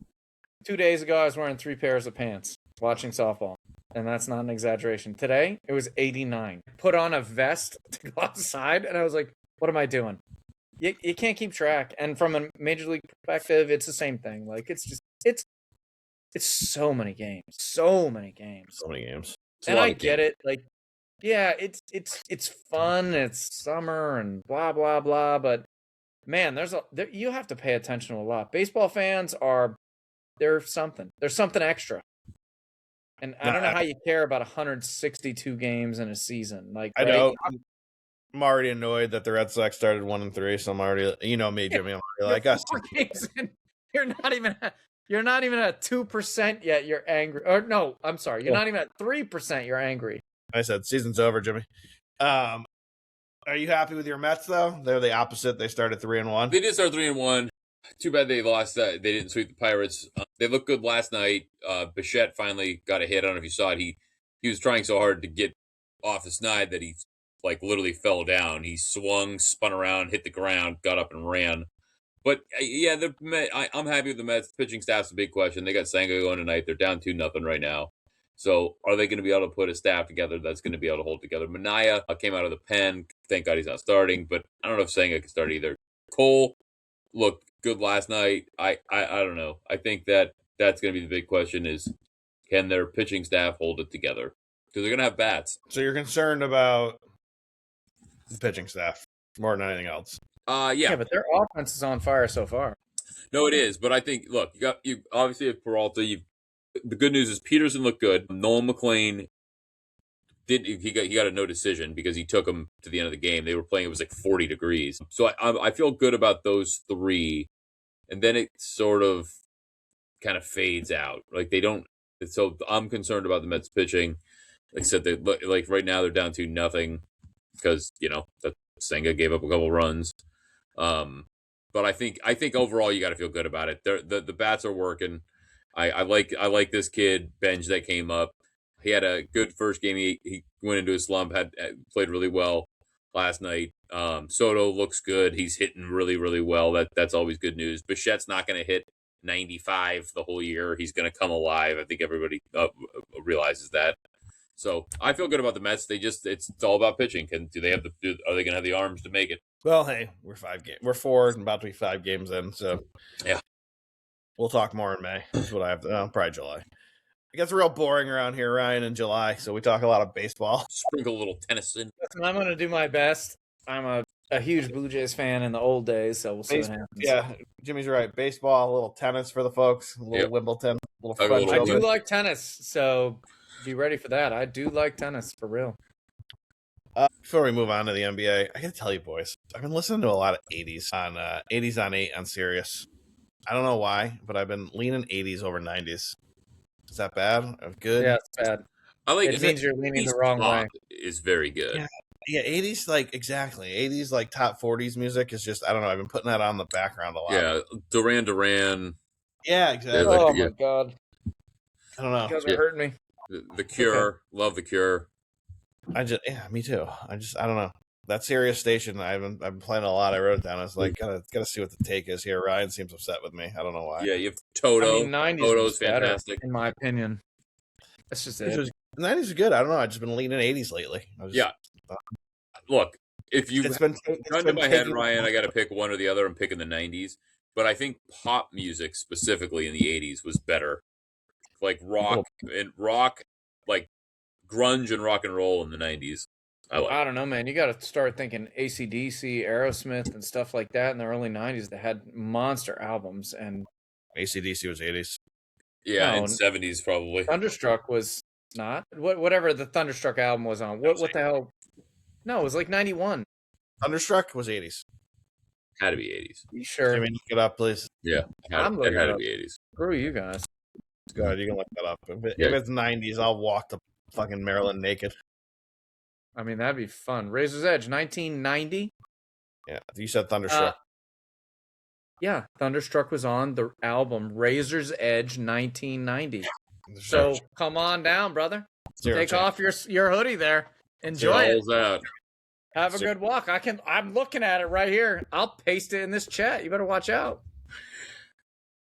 2 days ago, I was wearing 3 pairs of pants watching softball. And that's not an exaggeration. Today, it was 89. Put on a vest to go outside, and I was like, what am I doing? You can't keep track. And from a Major League perspective, it's the same thing. It's so many games. So many games. And I get it. It's fun. It's summer and blah, blah, blah. But, man, you have to pay attention to a lot. Baseball fans there's something extra. And I don't know how you care about 162 games in a season. I know. I'm already annoyed that the Red Sox started 1-3, so I'm already, me, Jimmy. I'm already us. 4 games in, you're not even at 2% yet. You're angry. Or no, I'm sorry. You're not even at 3%. You're angry. I said season's over, Jimmy. Are you happy with your Mets though? They're the opposite. They started 3-1. They did start 3-1. Too bad they lost. They didn't sweep the Pirates. They looked good last night. Bichette finally got a hit. I don't know if you saw it. He was trying so hard to get off the snide that he like literally fell down. He swung, spun around, hit the ground, got up and ran. But yeah, I'm happy with the Mets. The pitching staff's a big question. They got Senga going tonight. They're down 2-0 right now. So are they going to be able to put a staff together that's going to be able to hold together? Manaya came out of the pen. Thank God he's not starting. But I don't know if Senga can start either. Cole looked good last night. I don't know. I think that's going to be the big question is can their pitching staff hold it together? Because they're going to have bats. So you're concerned about the pitching staff more than anything else. Yeah, but their offense is on fire so far. No, it is. But I think look, you obviously have Peralta. The good news is Peterson looked good. Nolan McLean he got a no decision because he took him to the end of the game. They were playing; it was like 40 degrees. So I feel good about those three, and then it sort of kind of fades out. Like they don't. So I'm concerned about the Mets pitching. Like I said, like right now they're down to nothing because that Senga gave up a couple runs. But I think overall you got to feel good about it. The bats are working. I like this kid Benj that came up. He had a good first game. He went into a slump. Had played really well last night. Soto looks good. He's hitting really really well. That's always good news. Bichette's not going to hit 95 the whole year. He's going to come alive. I think everybody realizes that. So I feel good about the Mets. It's all about pitching. Are they going to have the arms to make it? Well, hey, we're 4 and about to be 5 games in. So yeah, we'll talk more in May. That's what I have to. Probably July. It gets real boring around here, Ryan, in July. So we talk a lot of baseball. Sprinkle a little tennis in. Listen, I'm going to do my best. I'm a huge Blue Jays fan in the old days, so we'll see what happens. Yeah, Jimmy's right. Baseball, a little tennis for the folks, a little Wimbledon, a little French. I do like tennis, so be ready for that. I do like tennis, for real. Before we move on to the NBA, I got to tell you, boys, I've been listening to a lot of 80s on 8 on Sirius. I don't know why, but I've been leaning 80s over 90s. Is that bad? Good? Yeah, it's bad. I like it. Means you're leaning the wrong way. Is very good. Yeah, 80s, like, exactly. 80s, like, top 40s music is just, I don't know, I've been putting that on the background a lot. Yeah, Duran. Yeah, exactly. Oh, my God. I don't know. You guys are hurting me. The Cure. Okay. Love The Cure. Me too. I don't know. That Sirius station, I've been playing a lot. I wrote it down. I was like, gotta see what the take is here. Ryan seems upset with me. I don't know why. Yeah, you have Toto. 90s Toto's fantastic, in my opinion. That's just it. The 90s are good. I don't know. I've just been leaning 80s lately. Look, if you gun to my head, Ryan, I got to pick one or the other. I'm picking the 90s, but I think pop music specifically in the 80s was better. Like rock, like grunge and rock and roll in the 90s. I don't know, man. You got to start thinking AC/DC, Aerosmith, and stuff like that in the early 90s that had monster albums. And AC/DC was 80s. Yeah, in 70s probably. Thunderstruck was not. Whatever the Thunderstruck album was on. What the hell? No, it was like 91. Thunderstruck was 80s. Had to be 80s. You sure? Can we look it up, please? Yeah, it had to be 80s. Screw you guys. Go ahead, you can look that up. If it's 90s, I'll walk to fucking Maryland naked. I mean, that'd be fun. Razor's Edge, 1990? Yeah, you said Thunderstruck. Yeah, Thunderstruck was on the album Razor's Edge, 1990. So come on down, brother. Take off your hoodie there. Enjoy it. Have a good walk. I'm looking at it right here. I'll paste it in this chat. You better watch out.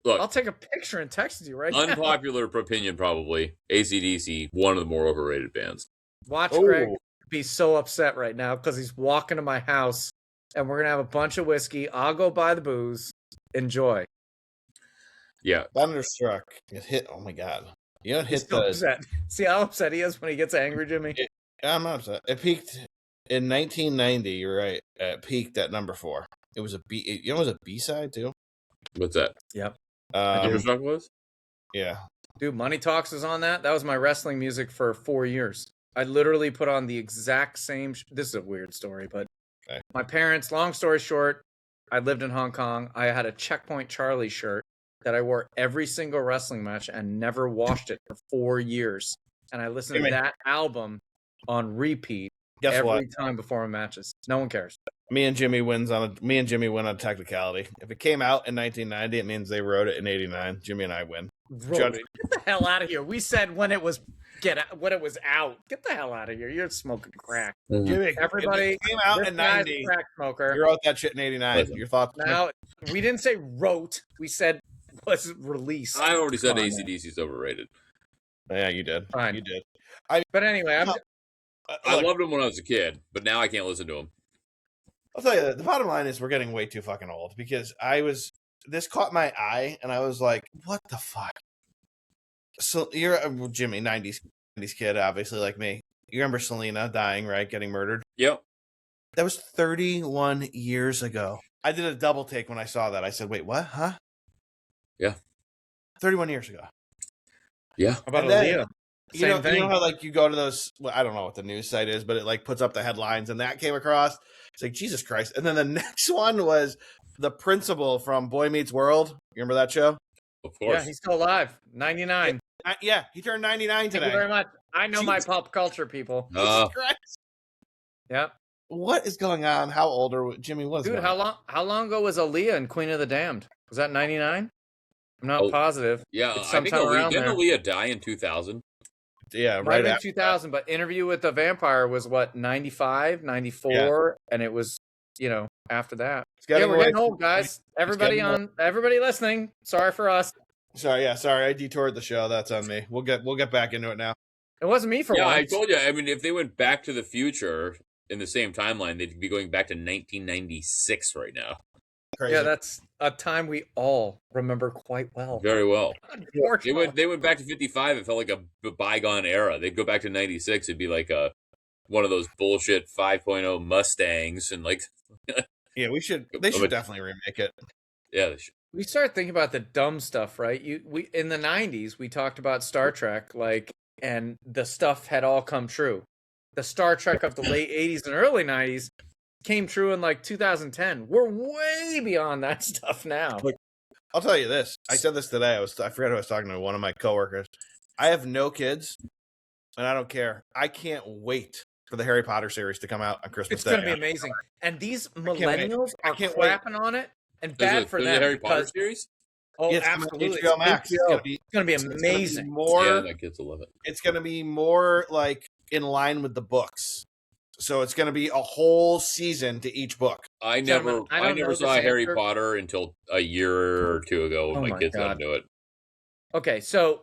Look, I'll take a picture and text it you right now. Unpopular opinion, probably. AC/DC, one of the more overrated bands. Watch Greg be so upset right now because he's walking to my house and we're going to have a bunch of whiskey. I'll go buy the booze. Enjoy. Yeah. Thunderstruck. It hit. Oh, my God. You know, hit the... upset. See how upset he is when he gets angry, Jimmy? I'm not upset. It peaked in 1990. You're right. It peaked at number 4. It was a B. You know, it was a B-side, too. What's that? Yep. Thunderstruck was? Yeah. Dude, Money Talks is on that. That was my wrestling music for 4 years. I literally put on the exact same... This is a weird story, but my parents, long story short, I lived in Hong Kong. I had a Checkpoint Charlie shirt that I wore every single wrestling match and never washed it for 4 years. And I listened to that album on repeat every time before my matches. No one cares. Me and Jimmy win on a technicality. If it came out in 1990, it means they wrote it in 89. Jimmy and I win. Get the hell out of here. We said when it was out. Get the hell out of here. You're smoking crack. Jimmy, Everybody, it came out in 90. Crack smoker. You wrote that shit in 89. Listen. Your thoughts? Now, we didn't say wrote. We said was released. I already said AC/DC is overrated. Yeah, you did. Fine. You did. But anyway, I loved him when I was a kid, but now I can't listen to him. I'll tell you, the bottom line is we're getting way too fucking old because this caught my eye and I was like, what the fuck? So you're Jimmy, 90s kid, obviously, like me. You remember Selena dying, right? Getting murdered? Yep. That was 31 years ago. I did a double take when I saw that. I said, wait, what? Huh? Yeah. 31 years ago. Yeah. how about And then- Aaliyah? You know Same thing. how like you go to those, well, I don't know what the news site is, but it like puts up the headlines and that came across. It's like, Jesus Christ. And then the next one was the principal from Boy Meets World. You remember that show? Of course. Yeah, he's still alive. 99. Yeah, he turned 99 Thank today. you very much. I know my Jesus. pop culture, people. Uh, Jesus Christ. Yep. What is going on? How old are Jimmy was? Dude, how long ago was Aaliyah in Queen of the Damned? Was that 99? I'm not Oh, positive. yeah, It's I think sometime around didn't there. Aaliyah die in 2000? Yeah, Might right have been after. 2000, but Interview with the Vampire was what, 95, 94, and it was, after that. It's getting We're away getting from- old, guys. Everybody listening. Sorry for us. Sorry, I detoured the show. That's on me. We'll get back into it now. It wasn't me for Yeah, once. I told you. I mean, if they went back to the future in the same timeline, they'd be going back to 1996 right now. Crazy. Yeah, that's a time we all remember quite well. Very well. Unfortunately. They went back to 55. It felt like a bygone era. They'd go back to 96. It'd be like one of those bullshit 5.0 Mustangs and like Yeah, they should definitely remake it. yeah. They should. We start thinking about the dumb stuff, right? We in the 90s, we talked about Star Trek, and the stuff had all come true. The Star Trek of the late 80s and early 90s came true in 2010. We're way beyond that stuff now. Look, I'll tell you this. I said this today. I forgot who I was talking to, one of my coworkers. I have no kids, and I don't care. I can't wait for the Harry Potter series to come out on Christmas It's Day. going to be amazing. And these millennials I are can't wait. crapping on it, and There's bad a- for there's a them. Harry Potter because- series. Oh, It's coming on absolutely. HBO Max. It's gonna be It's going to be it's gonna be amazing. more. Yeah, my kids will love it. It's going to be more like in line with the books. So it's going to be a whole season to each book. I Gentlemen, never, I I don't never know saw this Harry answer. Potter until a year or two ago when Oh my my kids let God. me do it. Okay, so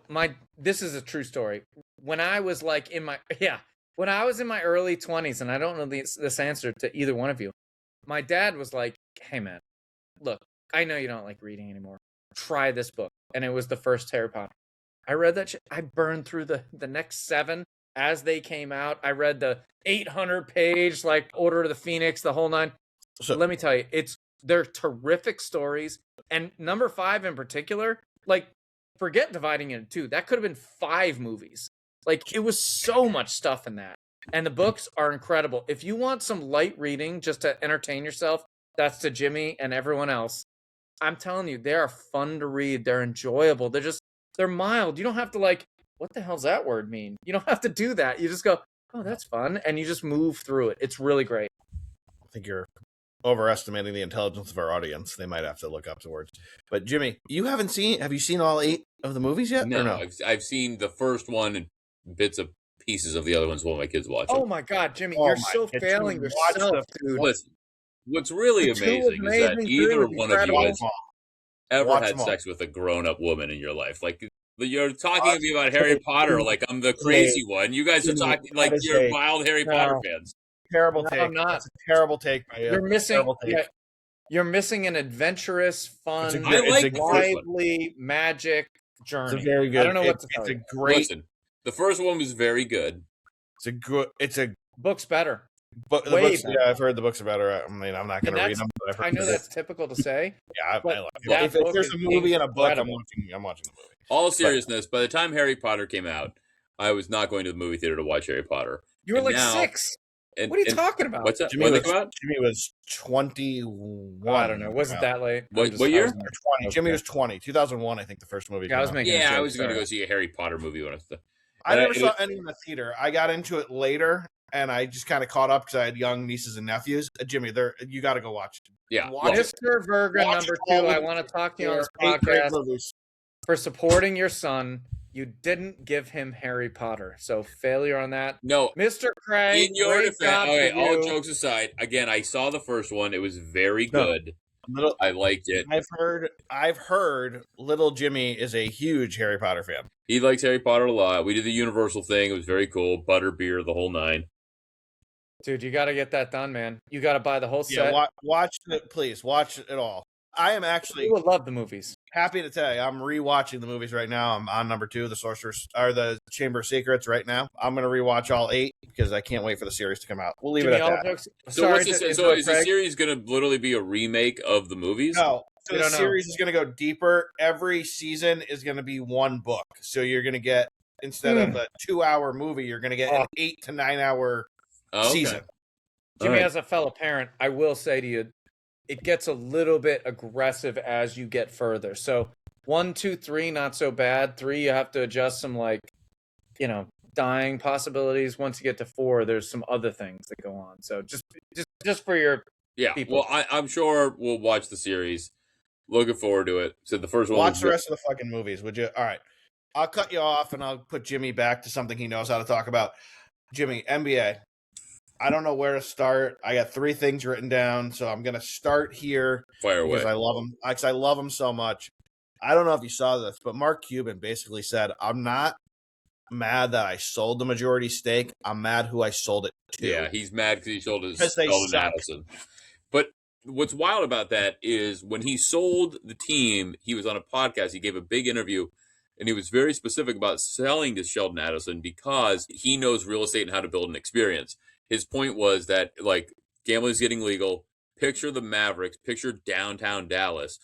this is a true story. When I was when I was in my early 20s, and I don't know this answer to either one of you, my dad was like, "Hey man, look, I know you don't like reading anymore. Try this book." And it was the first Harry Potter. I read that shit. I burned through the next 7 as they came out. I read the 800-page Order of the Phoenix, the whole 9. So Let me tell you, they're terrific stories. And number 5 in particular, forget dividing it into 2. That could have been 5 movies. It was so much stuff in that. And the books are incredible. If you want some light reading just to entertain yourself, that's to Jimmy and everyone else. I'm telling you, they are fun to read. They're enjoyable. They're mild. You don't have to what the hell's that word mean? You don't have to do that. You just go, oh, that's fun. And you just move through it. It's really great. I think you're overestimating the intelligence of our audience. They might have to look up the words. But Jimmy, have you seen all 8 of the movies yet? No, Or no? I've seen the first one and bits of pieces of the other ones while my kids watch it. Oh my God, Jimmy, Oh you're my so God, failing Jimmy, watch yourself, dude. Listen, what's really The 2 was amazing is that amazing, either 3 was one of you incredible. has ever Watch had them all. sex with a grown-up woman in your life. You're talking to me about Harry Potter like I'm the crazy one. You guys are talking like That is you're a- wild Harry No. Potter fans. Terrible No, take. I'm not. That's a terrible take by you. You're missing. Terrible take. Yeah, you're missing an adventurous, fun, It's a I like a the first one. lively magic It's a journey. very good. I don't know what to tell It's a you. great. Listen, the first one was very good. It's a good. It's a. Book's better. But the Way books, better. yeah, I've heard the books are better. I mean, I'm not going to read that's- them. But I've heard I know the that's typical to say. Yeah, but I like it. that If book there's is a movie and a book, incredible. I'm watching the movie. All seriousness, by the time Harry Potter came out, I was not going to the movie theater to watch Harry Potter. You were And like now- 6. And, What are you and- talking about? What's that? Jimmy What was, did it come out? Jimmy was 21. Oh, I don't know. Was it that late? What- I'm what year? I was- 20. Jimmy was 20. 2001, I think the first movie. Yeah, I was came out. making. a Yeah, I joke, was going to sorry. go see a Harry Potter movie when I was. I never it saw was- any in the theater. I got into it later and I just kind of caught up because I had young nieces and nephews. Jimmy, you got to go watch it. Yeah, Watch it. Mr. Verga, Watch number it 2, all I with want to talk to you on this There are 8 great podcast movies. for supporting your son. You didn't give him Harry Potter, so failure on that. No, Mr. Craig, in your great defense, job okay, for all you. jokes aside, again, I saw the first one. It was very No. good. I liked it. I've heard little Jimmy is a huge Harry Potter fan. He likes Harry Potter a lot. We did the Universal thing. It was very cool. Butterbeer, the whole 9. Dude, you got to get that done, man. You got to buy the whole set. Yeah, watch it, please. Watch it all. I am actually You would love the movies. happy to tell you, I'm rewatching the movies right now. I'm on number 2, the Chamber of Secrets right now. I'm going to rewatch all 8 because I can't wait for the series to come out. We'll leave Jimmy, it all at that. jokes. So, Sorry what's to this, interrupt, so is the Craig. series going to literally be a remake of the movies? No, so We the don't know. series is going to go deeper. Every season is going to be one book. So you're going to get, instead of a 2-hour movie, you're going to get an 8 to 9 hour Oh, okay. season. Jimmy, All right. as a fellow parent, I will say to you, it gets a little bit aggressive as you get further. So 1, 2, 3, not so bad. 3, you have to adjust some dying possibilities. Once you get to 4, there's some other things that go on. So just for your Yeah, people. well, I'm sure we'll watch the series. Looking forward to it. So the first one Watch was the rest of the fucking movies, would you? All right. I'll cut you off and I'll put Jimmy back to something he knows how to talk about. Jimmy, NBA. I don't know where to start. I got 3 things written down, so I'm going to start here fire away. because I love him. Because I love him so much. I don't know if you saw this, but Mark Cuban basically said, I'm not mad that I sold the majority stake. I'm mad who I sold it to. Yeah, he's mad because he sold his Because they Sheldon suck. Adelson. But what's wild about that is when he sold the team, he was on a podcast. He gave a big interview, and he was very specific about selling to Sheldon Adelson because he knows real estate and how to build an experience. His point was that, like, gambling is getting legal. Picture the Mavericks, picture downtown Dallas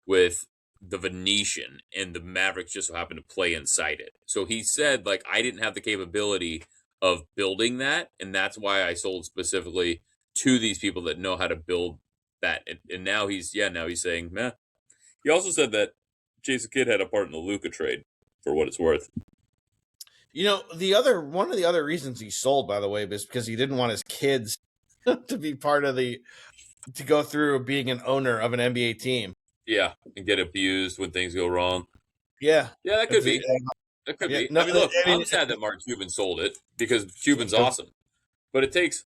with the Venetian, and the Mavericks just so happen to play inside it. So he said, like, I didn't have the capability of building that, and that's why I sold specifically to these people that know how to build that. And now he's saying, meh. He also said that Jason Kidd had a part in the Luka trade, for what it's worth. You know, one of the other reasons he sold, by the way, is because he didn't want his kids to be part of to go through being an owner of an NBA team. Yeah, and get abused when things go wrong. Yeah. Yeah, that could be. That could be. No, I mean, look, I'm sad that Mark Cuban sold it because Cuban's awesome. But it takes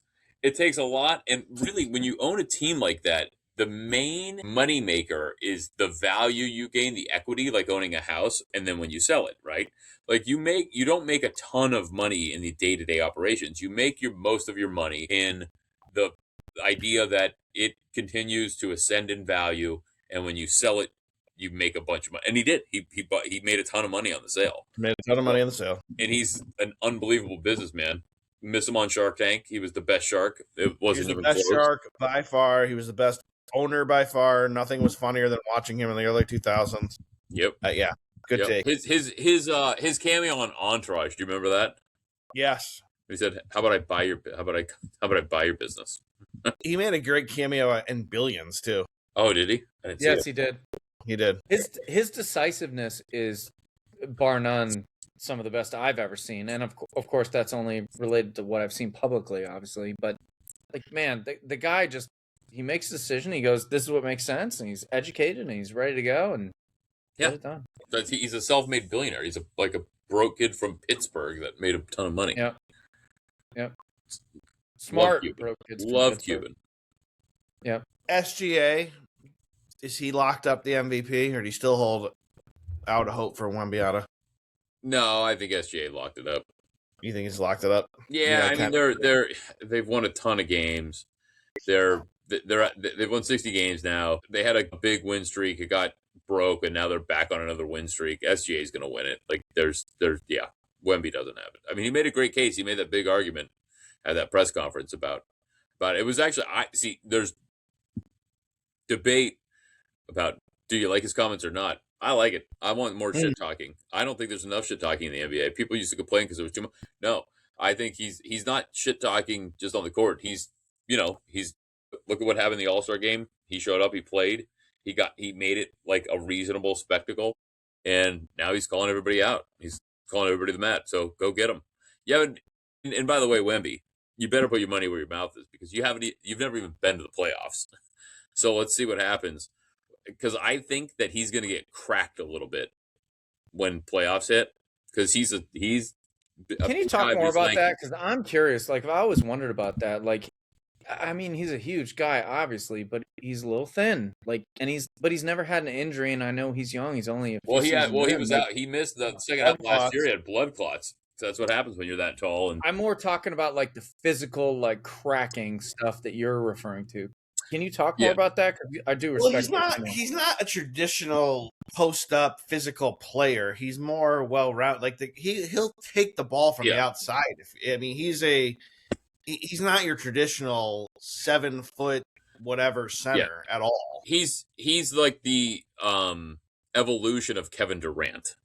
a lot. And really, when you own a team like that, the main moneymaker is the value you gain, the equity, like owning a house, and then when you sell it, right? Like you don't make a ton of money in the day-to-day operations. You make most of your money in the idea that it continues to ascend in value, and when you sell it, you make a bunch of money. And he did. He made a ton of money on the sale. Made a ton of money on the sale. And he's an unbelievable businessman. Miss him on Shark Tank. He was the best shark. It wasn't He was even the best close. shark by far. He was the best owner by far. Nothing was funnier than watching him in the early 2000s. Yep. Yeah. Good take. His cameo on Entourage. Do you remember that? Yes. He said, "How about I buy your business?" He made a great cameo in Billions too. Oh, did he? I didn't see Yes, it. he did. He did. His decisiveness is, bar none, some of the best I've ever seen. And of course, that's only related to what I've seen publicly, obviously. But, like, man, the guy just, he makes a decision. He goes, this is what makes sense. And he's educated and he's ready to go. And Yeah. get it done. He's a self-made billionaire. He's like a broke kid from Pittsburgh that made a ton of money. Yeah. Yep. Smart. Cuban. Broke kids from Love Pittsburgh. Cuban. SGA, is he locked up the MVP or do you still hold out a hope for Wembyana? No, I think SGA locked it up. You think he's locked it up? Yeah, I mean they've won a ton of games. They've won 60 games now. They had a big win streak. It got broke, and now they're back on another win streak. SGA is going to win it. Like Wemby doesn't have it. I mean, he made a great case. He made that big argument at that press conference about it. Was actually there's debate about do you like his comments or not. I like it. I want more shit talking. I don't think there's enough shit talking in the NBA. People used to complain because there was too much. No, I think he's not shit talking just on the court. He's look at what happened in the All-Star game. He showed up, he played, he made it like a reasonable spectacle, and now he's calling everybody out. He's calling everybody the mat. So go get him. Yeah, and by the way, Wemby, you better put your money where your mouth is because you've never even been to the playoffs. So let's see what happens. Because I think that he's going to get cracked a little bit when playoffs hit. Because he's Can you talk more about that? Because I'm curious. Like, I've always wondered about that. Like, I mean, he's a huge guy, obviously, but he's a little thin. Like, but he's never had an injury, and I know he's young. He's only a few he was out. He missed the second half last year. He had blood clots. So that's what happens when you're that tall. And I'm more talking about like the physical, like cracking stuff that you're referring to. Can you talk more about that? Because I do respect. Well, he's not a traditional post-up physical player. He's more well-rounded. Like he'll take the ball from the outside. He's not your traditional 7-foot whatever center at all. He's like the evolution of Kevin Durant,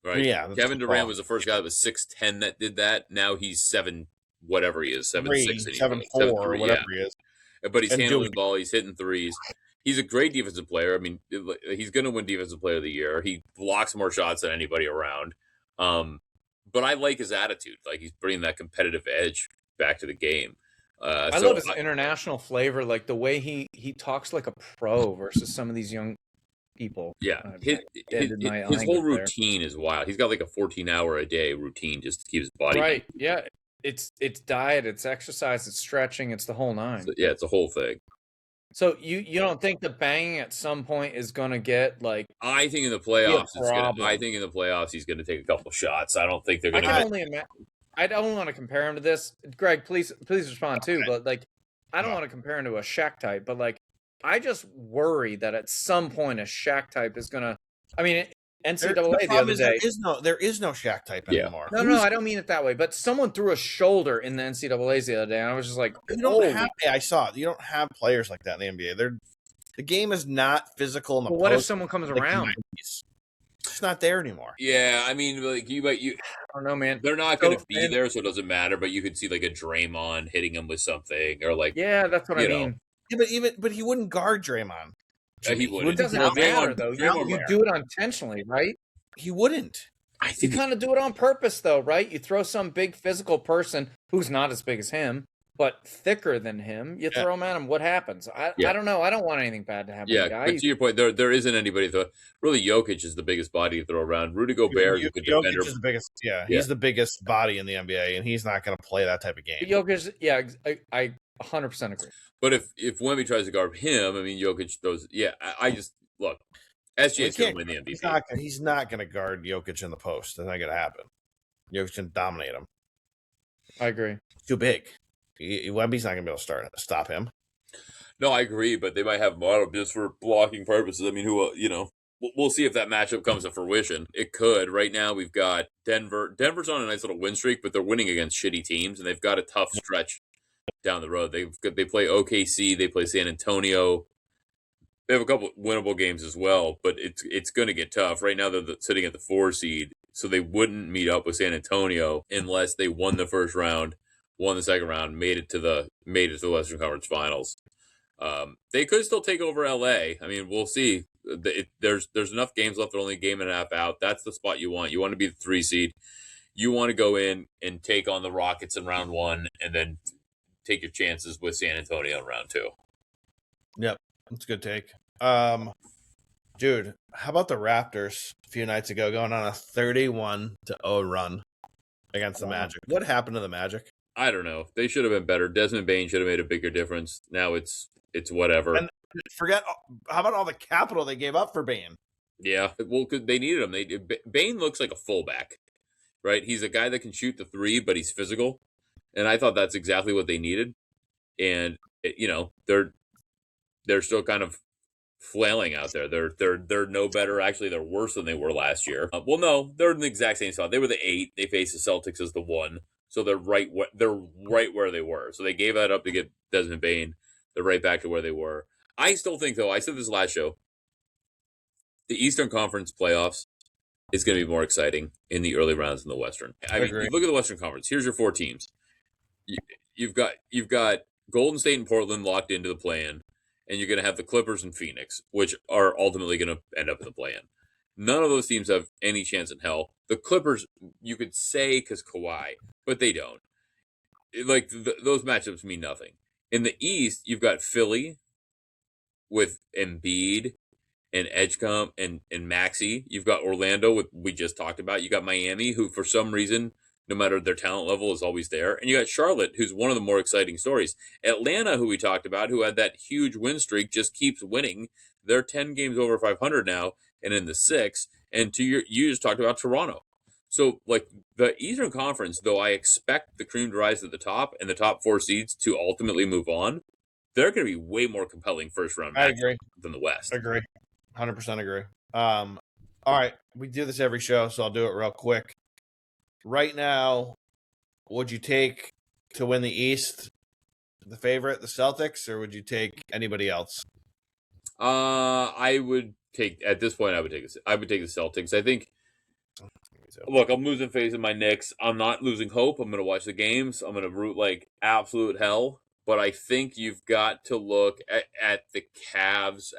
right? Yeah, Kevin Durant was the first guy that was 6'10" that did that. Now he's 7, whatever he is, 7'6", 7'4", or whatever he is. But he's handling the ball. He's hitting threes. He's a great defensive player. I mean, he's going to win Defensive Player of the Year. He blocks more shots than anybody around. But I like his attitude. Like, he's bringing that competitive edge back to the game. I love his international flavor, like the way he talks like a pro versus some of these young people. Yeah, his whole routine is wild. He's got like a 14-hour-a-day routine just to keep his body right. Yeah, it's diet, it's exercise, it's stretching, it's the whole nine. So, it's a whole thing. So you don't think the banging at some point is going to get like? I think in the playoffs, he's going to take a couple shots. I don't think they're going to. I don't want to compare him to this. Greg, please respond too. But like, I don't want to compare him to a Shaq type. But like, I just worry that at some point a Shaq type is gonna. I mean, NCAA the other day. There is no Shaq type anymore. No, I don't mean it that way. But someone threw a shoulder in the NCAA's the other day, and I was just like, I saw it. You don't have players like that in the NBA. The game is not physical in the. But what if someone comes around? It's not there anymore. Yeah, I mean, like you. I don't know, man. They're not going to be there, so it doesn't matter. But you could see like a Draymond hitting him with something, or like that's what I mean. Yeah, but he wouldn't guard Draymond. He wouldn't. It doesn't matter though. You do it unintentionally, right? He wouldn't. I think you kind of do it on purpose, though, right? You throw some big physical person who's not as big as him, but thicker than him. You throw him at him. What happens? I don't know. I don't want anything bad to happen. Yeah, but to your point, there isn't anybody. Really, Jokic is the biggest body to throw around. Rudy Gobert, Jokic is the biggest. Yeah, he's the biggest body in the NBA, and he's not going to play that type of game. Jokic, I 100% agree. But if Wemby tries to guard him, I mean, Jokic throws. Yeah, I just look. SGA's going to win the MVP. He's not going to guard Jokic in the post. That's not going to happen. Jokic can dominate him. I agree. Too big. Wemby's not going to be able to stop him. No, I agree, but they might have him just for blocking purposes. I mean, we'll see if that matchup comes to fruition. It could. Right now, we've got Denver. Denver's on a nice little win streak, but they're winning against shitty teams, and they've got a tough stretch down the road. They play OKC, they play San Antonio. They have a couple winnable games as well, but it's going to get tough. Right now, they're sitting at the 4 seed, so they wouldn't meet up with San Antonio unless they won the first round, won the second round, made it to the Western Conference Finals. They could still take over LA. I mean, we'll see. There's enough games left. They're only a game and a half out. That's the spot you want. You want to be the 3 seed. You want to go in and take on the Rockets in round 1, and then take your chances with San Antonio in round 2. Yep, that's a good take. Dude, how about the Raptors a few nights ago going on a 31-0 run against the Magic? What happened to the Magic? I don't know. They should have been better. Desmond Bane should have made a bigger difference. Now it's whatever. And how about all the capital they gave up for Bane? Yeah, well, cause they needed him. Bane looks like a fullback, right? He's a guy that can shoot the 3, but he's physical, and I thought that's exactly what they needed. And they're still kind of flailing out there. They're no better. Actually, they're worse than they were last year. Well, no, they're in the exact same spot. They were the 8. They faced the Celtics as the 1. So they're right where they were. So they gave that up to get Desmond Bane. They're right back to where they were. I still think, though, I said this last show, the Eastern Conference playoffs is going to be more exciting in the early rounds than the Western. I mean, you look at the Western Conference. Here's your 4 teams. You've got Golden State and Portland locked into the play-in, and you're going to have the Clippers and Phoenix, which are ultimately going to end up in the play-in. None of those teams have any chance in hell. The Clippers, you could say because Kawhi, but they don't. like those matchups mean nothing. In the East, you've got Philly with Embiid and Edgecombe and Maxey. You've got Orlando with we just talked about. You got Miami, who for some reason, no matter their talent level, is always there. And you got Charlotte, who's one of the more exciting stories. Atlanta, who we talked about, who had that huge win streak, just keeps winning. They're 10 games over 500 now and in the six. And you just talked about Toronto. So, like, the Eastern Conference, though I expect the cream to rise to the top and the top four seeds to ultimately move on, they're going to be way more compelling first round I agree. than the West. Agree. 100% agree. All right. We do this every show, so I'll do it real quick. Right now, would you take to win the East the favorite, the Celtics, or would you take anybody else? I would take, at this point, I would take the Celtics. I think, look, I'm losing faith in my Knicks. I'm not losing hope. I'm going to watch the games. I'm going to root like absolute hell. But I think you've got to look at the Cavs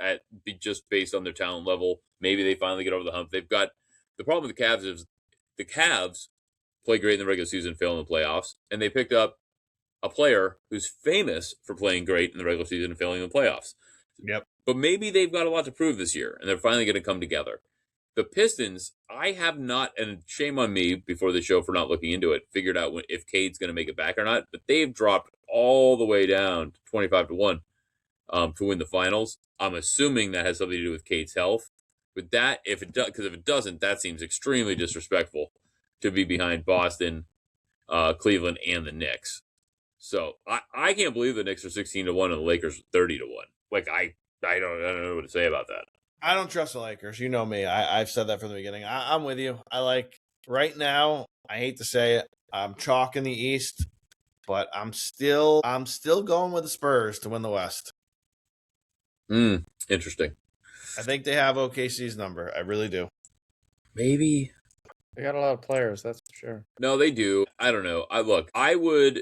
just based on their talent level. Maybe they finally get over the hump. They've got the problem with the Cavs is the Cavs play great in the regular season, fail in the playoffs, and they picked up a player who's famous for playing great in the regular season and failing in the playoffs. Yep. But maybe they've got a lot to prove this year, and they're finally going to come together. The Pistons, I have not, and shame on me before the show for not looking into it, figured out if Cade's going to make it back or not, but they've dropped all the way down to 25-1 to win the finals. I'm assuming that has something to do with Cade's health. But that, if it does, because if it doesn't, that seems extremely disrespectful to be behind Boston, Cleveland, and the Knicks. So I can't believe the Knicks are 16-1 and the Lakers 30-1. Like I don't know what to say about that. I don't trust the Lakers. You know me. I've said that from the beginning. I'm with you. I like right now. I hate to say it. I'm chalk in the East, but I'm still going with the Spurs to win the West. Interesting. I think they have OKC's number. I really do. Maybe They got a lot of players, that's for sure. no, they do. I don't know. I would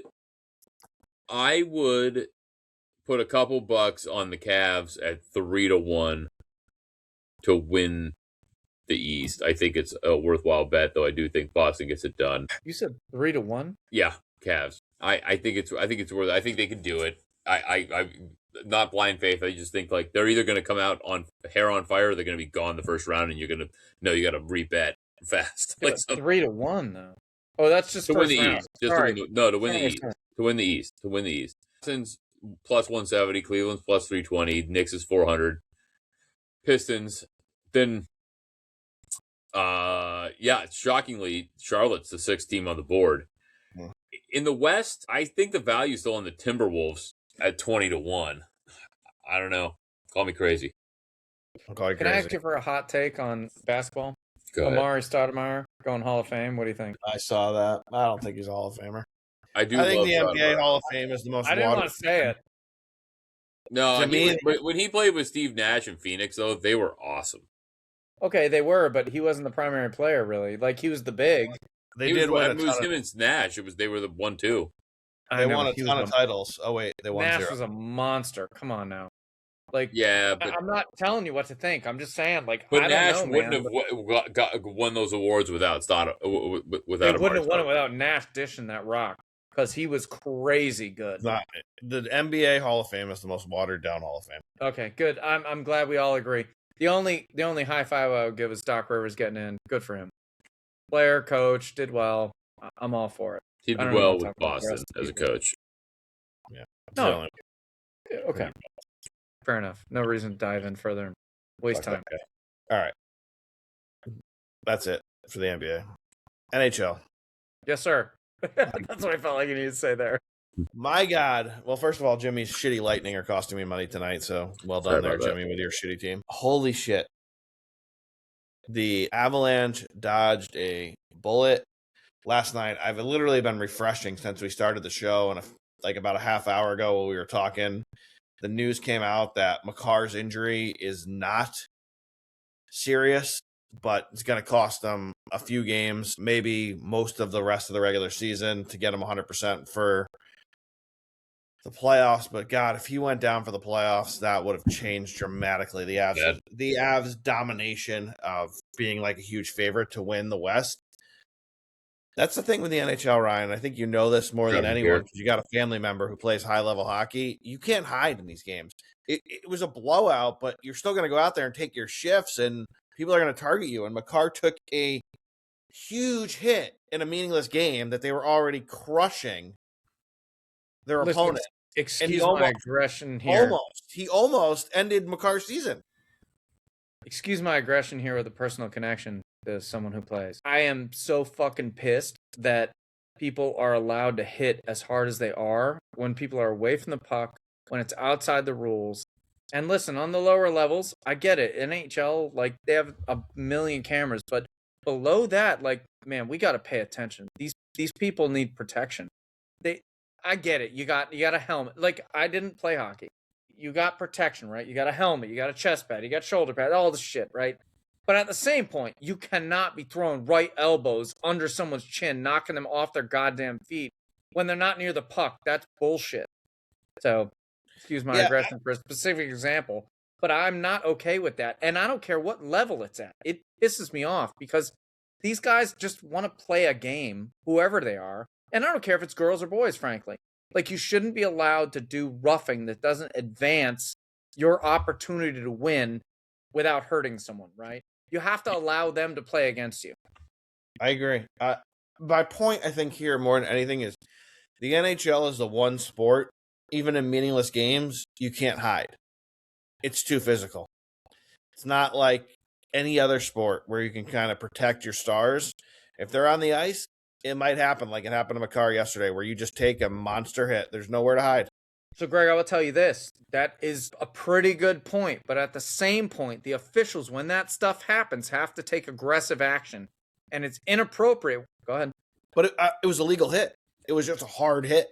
put a couple bucks on the Cavs at 3-1 to win the East. I think it's a worthwhile bet, though. I do think Boston gets it done. You said 3-1? Yeah, Cavs. I think it's worth it. I think they can do it. I not blind faith. I just think like they're either going to come out on hair on fire or they're going to be gone the first round, and you got to rebet fast. Yeah, Like, so, 3-1 though. Oh, that's just to win first the round. East. Just Sorry. to win the East. To win the East. To win the East. Pistons plus 170. Cleveland's plus 320. Knicks is 400. Pistons. Then, shockingly, Charlotte's the sixth team on the board. Yeah. In the West, I think the value is still on the Timberwolves at 20-1. I don't know. Call me crazy. Can I ask you for a hot take on basketball? Go ahead. Amari Stoudemire going Hall of Fame. What do you think? I saw that. I don't think he's a Hall of Famer. I do. I think love the NBA Stoudemire. Hall of Fame is the most. I didn't want to say it. No, To me- when he played with Steve Nash in Phoenix, though, they were awesome. Okay, they were, but he wasn't the primary player, really. Like, he was the big. They He did was, win it a was ton him of. and Nash. They were the 1-2. They know, won a but he ton was of titles. Oh wait, they won Nash 0. was a monster. Come on now. Like, Yeah, but I'm not telling you what to think. I'm just saying, like, but I Nash don't know, wouldn't man, have won those awards without They without wouldn't Amari have won it Stoudemire. without Nash dishing that rock because he was crazy good. Not the NBA Hall of Fame is the most watered down Hall of Fame. Okay, good. I'm glad we all agree. The only high five I would give is Doc Rivers getting in. Good for him. Player, coach, did well. I'm all for it. He I did don't know well what to with talk about the Boston rest of as a people. coach. It's the only- Okay. Fair enough. No reason to dive in further and waste time. Okay. All right. That's it for the NBA. NHL. Yes, sir. That's what I felt like you needed to say there. My God. Well, first of all, Jimmy's shitty Lightning are costing me money tonight, so well Sorry done there, about that. Jimmy, with your shitty team. Holy shit. The Avalanche dodged a bullet last night. I've literally been refreshing since we started the show, and like about a half hour ago while we were talking, the news came out that Makar's injury is not serious, but it's going to cost them a few games, maybe most of the rest of the regular season to get him 100% for the playoffs. But God, if he went down for the playoffs, that would have changed dramatically. The Avs domination of being like a huge favorite to win the West That's the thing with the NHL, Ryan. I think you know this more than anyone because you got a family member who plays high-level hockey. You can't hide in these games. It was a blowout, but you're still going to go out there and take your shifts, and people are going to target you. And Makar took a huge hit in a meaningless game that they were already crushing their opponent. Excuse my aggression here. He almost ended Makar's season. Excuse my aggression here with a personal connection to someone who plays. I am so fucking pissed that people are allowed to hit as hard as they are when people are away from the puck, when it's outside the rules. And listen, on the lower levels, I get it. NHL, like, they have a million cameras, but below that, like, man, we got to pay attention. These people need protection. I get it. You got a helmet. Like, I didn't play hockey. You got protection, right? You got a helmet, you got a chest pad, you got shoulder pad, all this shit, right? But at the same point, you cannot be throwing right elbows under someone's chin, knocking them off their goddamn feet when they're not near the puck. That's bullshit. So, excuse my aggression for a specific example, but I'm not okay with that. And I don't care what level it's at. It pisses me off because these guys just want to play a game, whoever they are. And I don't care if it's girls or boys, frankly. Like, you shouldn't be allowed to do roughing that doesn't advance your opportunity to win without hurting someone, right? You have to allow them to play against you. I agree. My point, I think, here more than anything is the NHL is the one sport, even in meaningless games, you can't hide. It's too physical. It's not like any other sport where you can kind of protect your stars. If they're on the ice, it might happen like it happened to Makar yesterday where you just take a monster hit. There's nowhere to hide. So, Greg, I will tell you this. That is a pretty good point. But at the same point, the officials, when that stuff happens, have to take aggressive action. And it's inappropriate. Go ahead. But it was a legal hit. It was just a hard hit.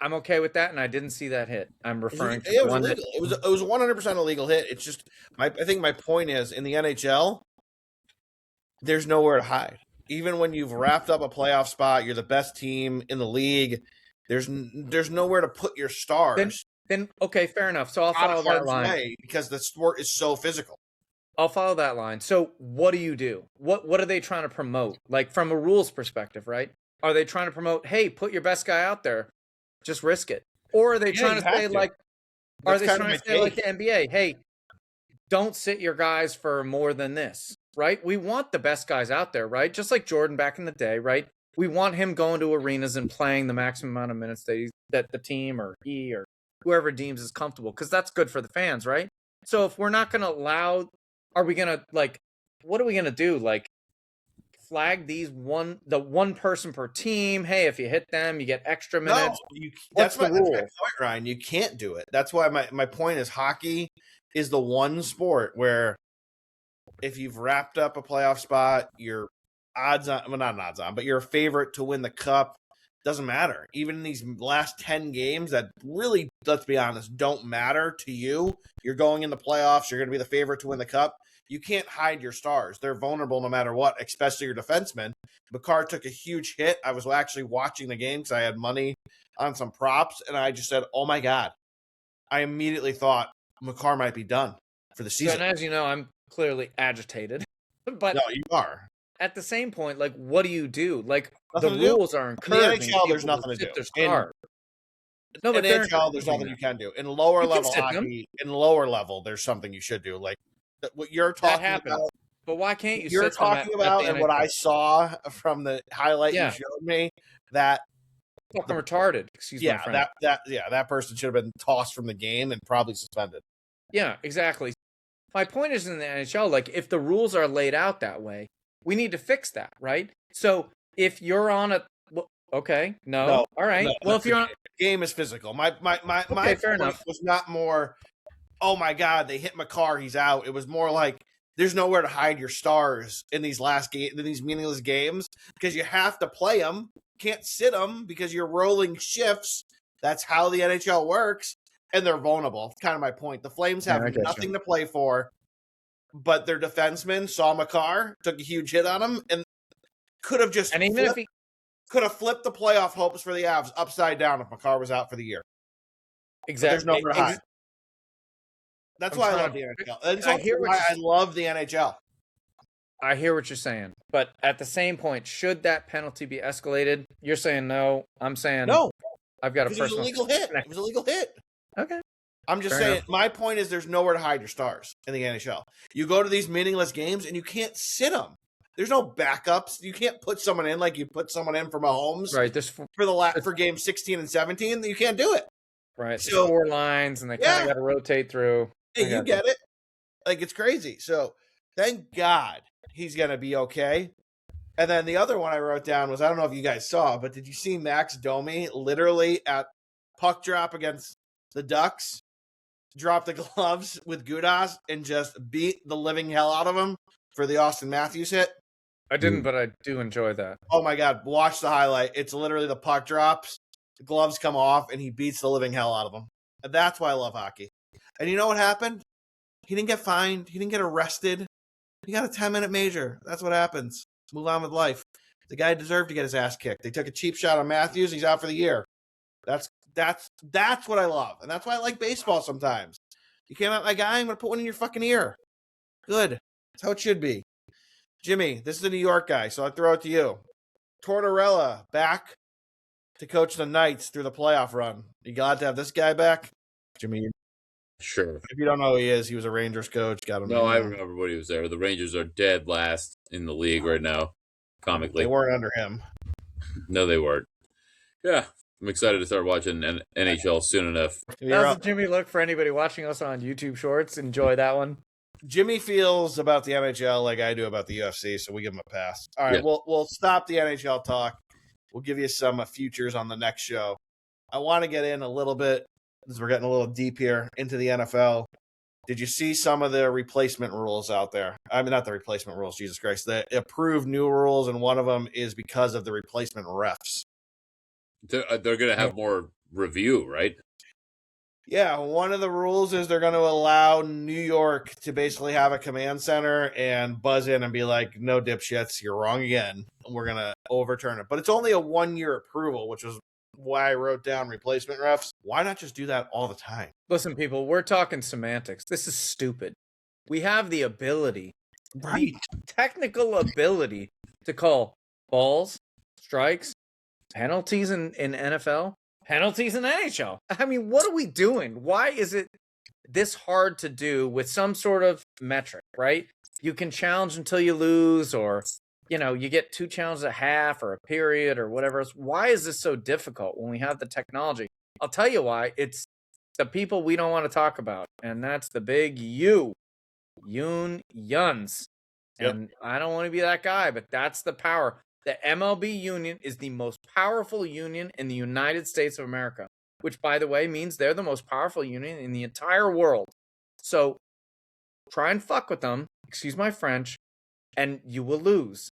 I'm okay with that, and I didn't see that hit. I'm referring to it was illegal. It was a 100% illegal hit. It's just, I think my point is, in the NHL, there's nowhere to hide. Even when you've wrapped up a playoff spot, you're the best team in the league. There's nowhere to put your stars. Then okay, fair enough. So I'll follow that line because the sport is so physical. I'll follow that line. So what do? What are they trying to promote? Like, from a rules perspective, right? Are they trying to promote, hey, put your best guy out there, just risk it? Or are they trying to say like, are they trying to say like the NBA, hey, don't sit your guys for more than this? Right? We want the best guys out there, right? Just like Jordan back in the day, right? We want him going to arenas and playing the maximum amount of minutes that the team or he or whoever deems is comfortable, because that's good for the fans, right? So if we're not going to allow, are we going to, like, what are we going to do? Like, flag the one person per team? Hey, if you hit them, you get extra minutes. No, that's my point, Ryan. You can't do it. That's why my point is hockey is the one sport where if you've wrapped up a playoff spot, you're odds on, well, not odds on, but you're a favorite to win the cup. Doesn't matter. Even in these last 10 games that really, let's be honest, don't matter to you. You're going in the playoffs. You're going to be the favorite to win the cup. You can't hide your stars. They're vulnerable no matter what, especially your defensemen. Makar took a huge hit. I was actually watching the game because I had money on some props, and I just said, oh, my God. I immediately thought Makar might be done for the season. And as you know, I'm clearly agitated. But no, you are. At the same point, like, what do you do? Like, nothing the rules are encouraging. In the NHL, there's nothing to do. No, but in the NHL, there's nothing you can do. In lower level hockey, there's something you should do. Like what you're talking about. But why can't you? You're talking about, and what I saw from the highlight you showed me, that fucking retarded. Excuse me. That person should have been tossed from the game and probably suspended. Yeah, exactly. My point is, in the NHL, like, if the rules are laid out that way, we need to fix that, right? So if you're on a okay, no, all right. No, well, if you're on the game is physical. My fair enough was not more. Oh my God, they hit Makar, he's out. It was more like there's nowhere to hide your stars in these these meaningless games because you have to play them. Can't sit them because you're rolling shifts. That's how the NHL works, and they're vulnerable. It's kind of my point. The Flames have nothing to play for. But their defenseman saw Makar, took a huge hit on him, and could have just flipped the playoff hopes for the Avs upside down if Makar was out for the year. Exactly. But there's nowhere to hide. That's why I love the NHL. That's why I love the NHL. I hear what you're saying, but at the same point, should that penalty be escalated? You're saying no. I'm saying No, I've got a because it was a personal legal hit. It was a legal hit. Okay. I'm just Fair saying, enough. my point is there's nowhere to hide your stars in the NHL. You go to these meaningless games and you can't sit them. There's no backups. You can't put someone in like you put someone in for Mahomes Right. for game 16 and 17. You can't do it. Right. So- There's 4 lines, and they kind of got to rotate through. Hey, I you got get it. Like, it's crazy. So thank God he's going to be okay. And then the other one I wrote down was, I don't know if you guys saw, but did you see Max Domi literally at puck drop against the Ducks, drop the gloves with Gudas and just beat the living hell out of him for the Austin Matthews hit? I didn't, but I do enjoy that. Oh my God, watch the highlight. It's literally the puck drops, the gloves come off, and he beats the living hell out of him. And that's why I love hockey. And you know what happened? He didn't get fined. He didn't get arrested. He got a 10-minute major. That's what happens. Move on with life. The guy deserved to get his ass kicked. They took a cheap shot on Matthews. He's out for the year. That's what I love. And that's why I like baseball sometimes. You came out my guy, I'm going to put one in your fucking ear. Good. That's how it should be. Jimmy, this is the New York guy, so I throw it to you. Tortorella back to coach the Knights through the playoff run. You glad to have this guy back? Jimmy, Sure. if you don't know who he is, he was a Rangers coach. Got him. No, I remember when he was there. The Rangers are dead last in the league right now, comically. They weren't under him. No, they weren't. Yeah, I'm excited to start watching NHL soon enough. How's the Jimmy look for anybody watching us on YouTube Shorts? Enjoy that one. Jimmy feels about the NHL like I do about the UFC, so we give him a pass. All right, Yeah. we'll stop the NHL talk. We'll give you some futures on the next show. I want to get in a little bit, as we're getting a little deep here, into the NFL. Did you see some of the replacement rules out there? I mean, not the replacement rules, Jesus Christ. The approved new rules, and one of them is because of the replacement refs. They're going to have more review, right? Yeah, one of the rules is they're going to allow New York to basically have a command center and buzz in and be like, no, dipshits, you're wrong again. We're going to overturn it. But it's only a 1-year approval, which is why I wrote down replacement refs. Why not just do that all the time? Listen, people, we're talking semantics. This is stupid. We have the ability, the technical ability to call balls, strikes, penalties in NFL, penalties in NHL. I mean, what are we doing? Why is it this hard to do with some sort of metric, right? You can challenge until you lose, or, you know, you get 2 challenges a half or a period or whatever else. Why is this so difficult when we have the technology? I'll tell you why. It's the people we don't want to talk about, and that's the big unions. Yep. And I don't want to be that guy, but that's the power. The MLB union is the most powerful union in the United States of America, which, by the way, means they're the most powerful union in the entire world. So try and fuck with them, excuse my French, and you will lose.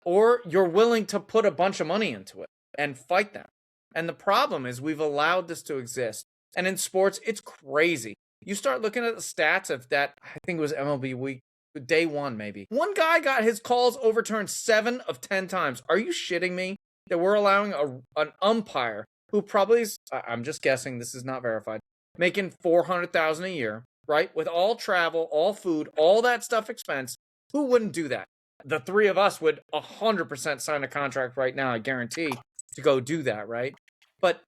Or you're willing to put a bunch of money into it and fight them. And the problem is we've allowed this to exist. And in sports, it's crazy. You start looking at the stats of that, I think it was MLB week, day 1 maybe. One guy got his calls overturned 7 of 10 times. Are you shitting me? That we're allowing an umpire who probably is, I'm just guessing, this is not verified, making $400,000 a year, right? With all travel, all food, all that stuff expense. Who wouldn't do that? The 3 of us would 100% sign a contract right now, I guarantee, to go do that, right? But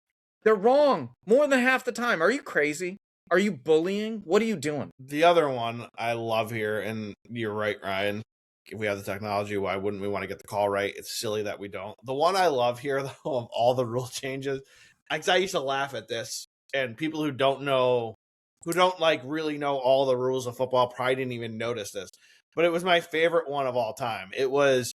they're wrong more than half the time. Are you crazy? Are you bullying? What are you doing? The other one I love here, and you're right, Ryan. If we have the technology, why wouldn't we want to get the call right? It's silly that we don't. The one I love here, though, of all the rule changes, I used to laugh at this, and people who don't really know all the rules of football probably didn't even notice this. But it was my favorite one of all time. It was,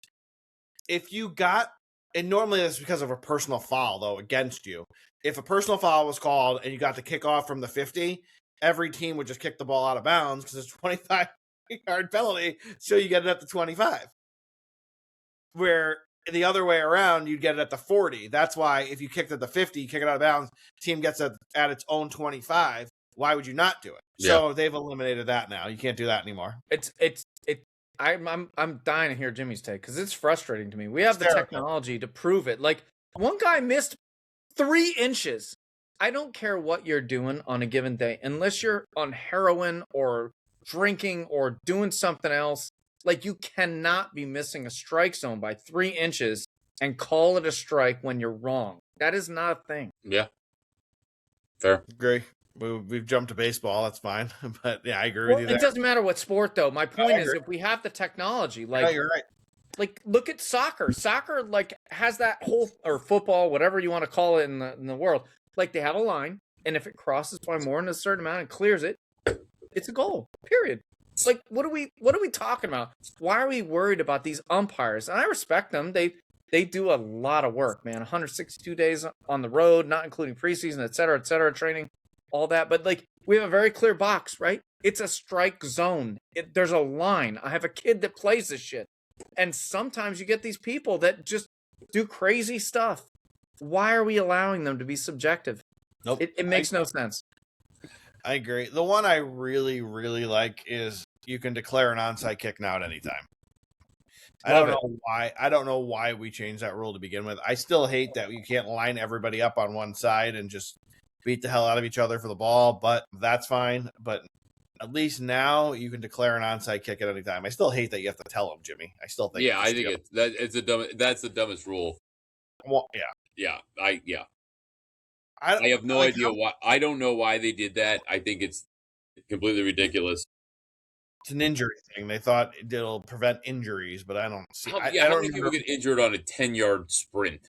if you got, and normally it's because of a personal foul, though, against you. If a personal foul was called and you got the kickoff from the 50, every team would just kick the ball out of bounds because it's a 25-yard penalty, so you get it at the 25. Where the other way around, you'd get it at the 40. That's why if you kicked at the 50, you kick it out of bounds, team gets it at its own 25. Why would you not do it? Yeah. So they've eliminated that now. You can't do that anymore. I'm dying to hear Jimmy's take because it's frustrating to me. We have It's the terrible. technology to prove it. Like, one guy missed 3 inches. I don't care what you're doing on a given day, unless you're on heroin or drinking or doing something else. Like, you cannot be missing a strike zone by 3 inches and call it a strike when you're wrong. That is not a thing. Yeah. Fair. Agree. We've jumped to baseball. That's fine. But yeah, I agree Well, with you there. it doesn't matter what sport, though. My point is, agree. if we have the technology, No, like, you're right. like look at soccer. Soccer, like, has that whole, or football, whatever you want to call it in the world. Like, they have a line, and if it crosses by more than a certain amount and clears it, it's a goal. Period. Like, what are we talking about? Why are we worried about these umpires? And I respect them. They do a lot of work, man. 162 days on the road, not including preseason, et cetera, training, all that. But, like, we have a very clear box, right? It's a strike zone. There's a line. I have a kid that plays this shit. And sometimes you get these people that just do crazy stuff. Why are we allowing them to be subjective? Nope. It makes no sense. I agree. The one I really, really like is you can declare an onside kick now at any time. I don't know why we changed that rule to begin with. I still hate that you can't line everybody up on one side and just beat the hell out of each other for the ball, but that's fine. But at least now you can declare an onside kick at any time. I still hate that you have to tell them, Jimmy. I still think. Yeah, I think that's the dumbest rule. Well, yeah. Yeah, I have no idea why. I don't know why they did that. I think it's completely ridiculous. It's an injury thing. They thought it'll prevent injuries, but I don't see. How many people get injured on a 10-yard sprint?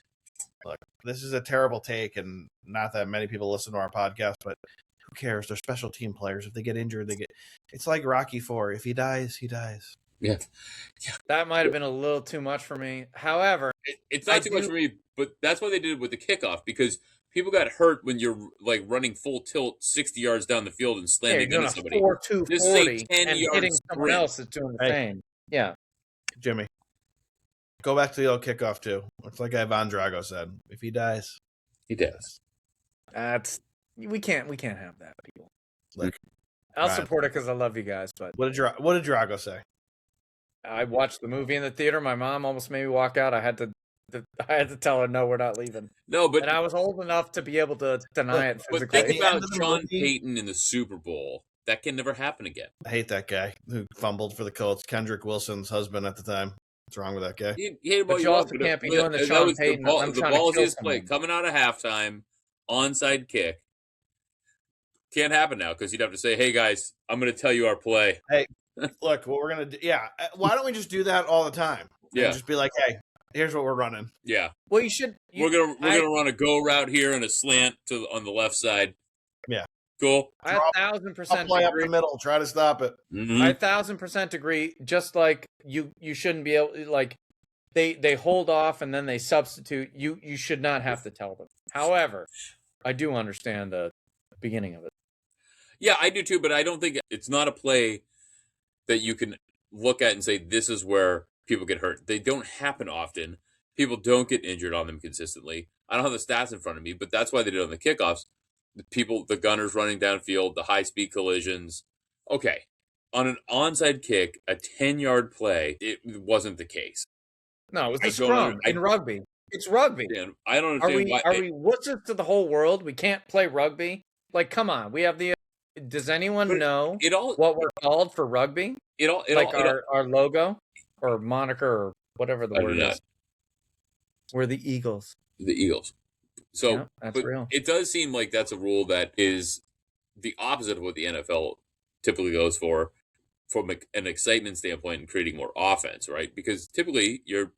Look, this is a terrible take, and not that many people listen to our podcast, but who cares? They're special team players. If they get injured, they get. It's like Rocky IV. If he dies, he dies. Yeah. That might have been a little too much for me. However, it's not too much for me, but that's why they did it with the kickoff, because people got hurt when you're like running full tilt 60 yards down the field and slamming into somebody. 4-2-40 and 10-yard hitting someone sprint. else that's doing the same. Yeah. Jimmy, go back to the old kickoff too. It's like Ivan Drago said: if he dies, he does. We can't have that, people. Look, I'll support it because I love you guys. But what did Drago say? I watched the movie in the theater. My mom almost made me walk out. I had to tell her, no, we're not leaving. No, but and I was old enough to be able to deny it physically. But think about Sean Payton in the Super Bowl. That can never happen again. I hate that guy who fumbled for the Colts. Kendrick Wilson's husband at the time. What's wrong with that guy? But you also can't be doing the Sean Payton. The ball is his play. Coming out of halftime, onside kick. Can't happen now because you'd have to say, hey, guys, I'm going to tell you our play. Hey, look, what we're going to do. Yeah. Why don't we just do that all the time? Yeah. And just be like, hey, here's what we're running. Yeah. Well, you should. We're gonna run a go route here and a slant on the left side. Yeah. Cool. I 1,000% play up the middle. Try to stop it. Mm-hmm. I 1,000% agree. Just like you shouldn't be able, like they hold off and then they substitute. You should not have to tell them. However, I do understand the beginning of it. Yeah, I do too, but I don't think it's not a play that you can look at and say this is where people get hurt. They don't happen often. People don't get injured on them consistently. I don't have the stats in front of me, but that's why they did it on the kickoffs. The gunners running downfield, the high-speed collisions. Okay, on an onside kick, a 10-yard play, it wasn't the case. No, it was the scrum in rugby. It's rugby. Dan, I don't understand why. Are we wusses to the whole world? We can't play rugby? Like, come on. We have the... Does anyone know what we're called for rugby? Our logo or moniker or whatever the word is. We're the Eagles. The Eagles. So yeah, that's real. It does seem like that's a rule that is the opposite of what the NFL typically goes for, from an excitement standpoint and creating more offense, right? Because typically you're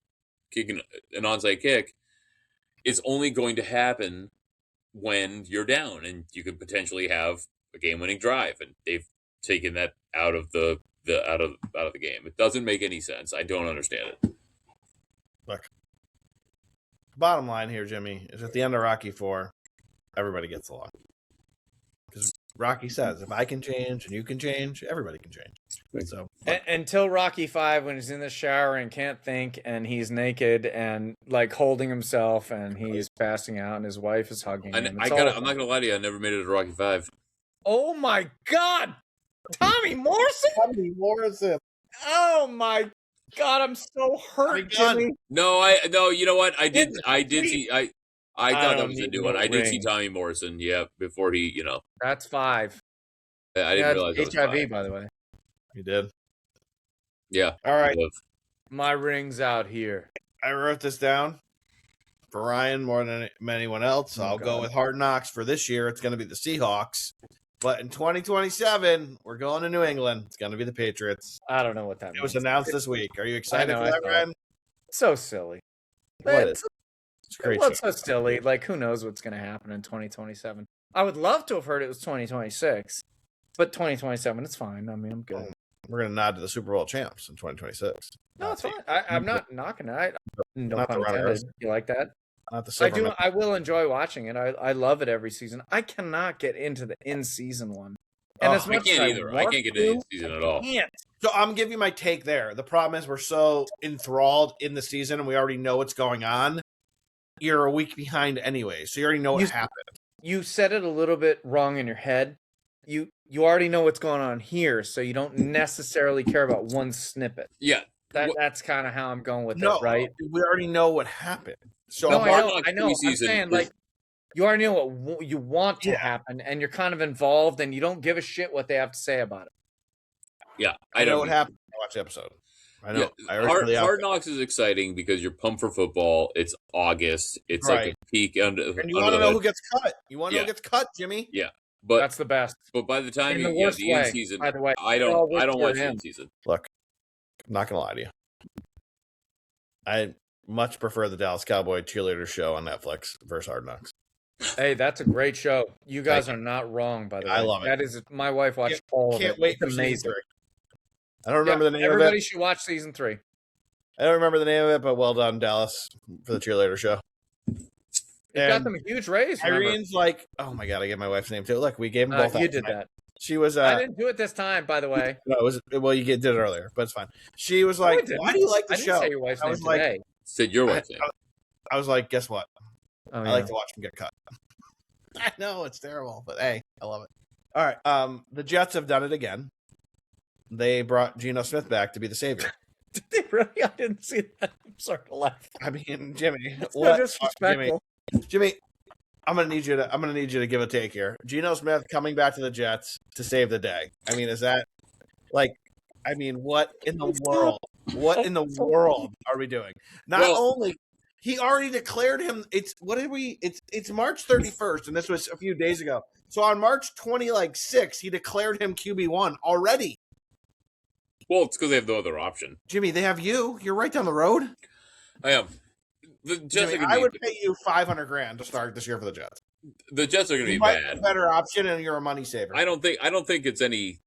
kicking an onside kick, it's only going to happen when you're down, and you could potentially have a game-winning drive, and they've taken that out of the game. It doesn't make any sense. I don't understand it. Look, bottom line here, Jimmy, is at the end of Rocky IV, everybody gets along. Because Rocky says, if I can change and you can change, everybody can change. So until Rocky V, when he's in the shower and can't think, and he's naked and like holding himself, and he's passing out, and his wife is hugging him. I'm not gonna lie to you, I never made it to Rocky V. Oh my God, Tommy Morrison! Tommy Morrison! Oh my God, I'm so hurt, Jimmy. No, you know what? I did see. I thought that was a new one. I did see Tommy Morrison. Yeah, before he, That's 5. I didn't realize that was HIV, 5. by the way. He did. Yeah. All right. My ring's out here. I wrote this down for Ryan more than anyone else. Oh, I'll go God. with Hard Knocks for this year. It's going to be the Seahawks. But in 2027, we're going to New England. It's going to be the Patriots. I don't know what that It means. was announced this week. Are you excited know, for I that, saw it. Ryan? So silly. What It's, is It's a great well, it's show. so silly. Like, who knows what's going to happen in 2027? I would love to have heard it was 2026, but 2027, it's fine. I mean, I'm good. We're going to nod to the Super Bowl champs in 2026. No, it's fine. I'm not knocking it. No Not the pun runners. intended. You like that? Not the I silver do. medal. I will enjoy watching it. I love it every season. I cannot get into the in-season one. And Oh, as I much can't as either. I want can't get to, into the season at all. can't. So I'm giving you my take there. The problem is we're so enthralled in the season and we already know what's going on. You're a week behind anyway, so you already know what happened. You said it a little bit wrong in your head. You already know what's going on here, so you don't necessarily care about one snippet. Yeah. That's kind of how I'm going with No, it, right? we already know what happened. So No, Hard I Knocks know. I'm preseason saying, is- like, you already know what you want to Yeah. happen, and you're kind of involved, and you don't give a shit what they have to say about it. Yeah. I know what happened. I watched the episode. I know. Yeah, I already know the Hard outcome. Knocks is exciting because you're pumped for football. It's August. It's Right. like a peak under. And you under want to the know hood. who gets cut. You want to know Yeah. who gets cut, Jimmy? But That's the best. by the time In the you worst the end way, season, by the way. I They all don't work for watch the him. end season. Look, I'm not going to lie to you. I much prefer the Dallas Cowboy cheerleader show on Netflix versus Hard Knocks. Hey, that's a great show. You guys are not wrong, by the way. I love it. That is, my wife watched all of it. Can't wait It's for season amazing. 3. I don't remember the name of Everybody it. should watch season 3. I don't remember the name of it, but well done, Dallas, for the cheerleader show. It got And them a huge raise. Remember? Irene's like, oh my god, I get my wife's name too. Look, we gave them both. You out did tonight. that. She was. I didn't do it this time, by the way. No, it was. Well, you did it earlier, but it's fine. She was No, I like, didn't. "Why do you like the I didn't show?" say your wife's I name was like, today. Said your wife's name. I was like, "Guess what? Oh, I yeah. like to watch them get cut." I know it's terrible, but hey, I love it. All right, the Jets have done it again. They brought Geno Smith back to be the savior. Did they really? I didn't see that. I'm sorry to laugh. I mean, Jimmy, It's what- so disrespectful. Jimmy, I'm gonna need you to give a take here. Geno Smith coming back to the Jets to save the day. I mean, is that like? I mean, what in the world? What in the world are we doing? Not Well- only he already declared him. It's what did we? It's March 31st, and this was a few days ago. So on March 26, he declared him QB1 already. Well, it's because they have no other option. Jimmy, they have you. You're right down the road. I am. The Jets Jimmy, are going I to would be. pay you $500,000 to start this year for the Jets. The Jets are going to You be might be a bad. better option, and you're a money saver. I don't think it's any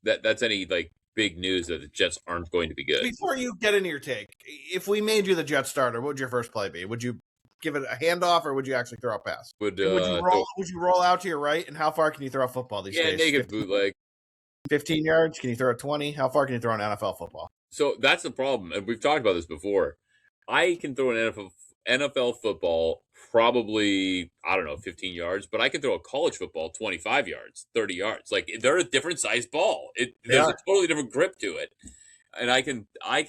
that's any like big news that the Jets aren't going to be good. Before you get into your take, if we made you the Jet starter, what would your first play be? Would you give it a handoff, or would you actually throw a pass? Would Would you roll out to your right? And how far can you throw a football these days? naked bootleg. 15 yards? Can you throw a 20? How far can you throw an NFL football? So that's the problem, and we've talked about this before. I can throw an NFL football probably, I don't know, 15 yards, but I can throw a college football 25 yards, 30 yards. Like they're a different size ball. There's a totally different grip to it, and I can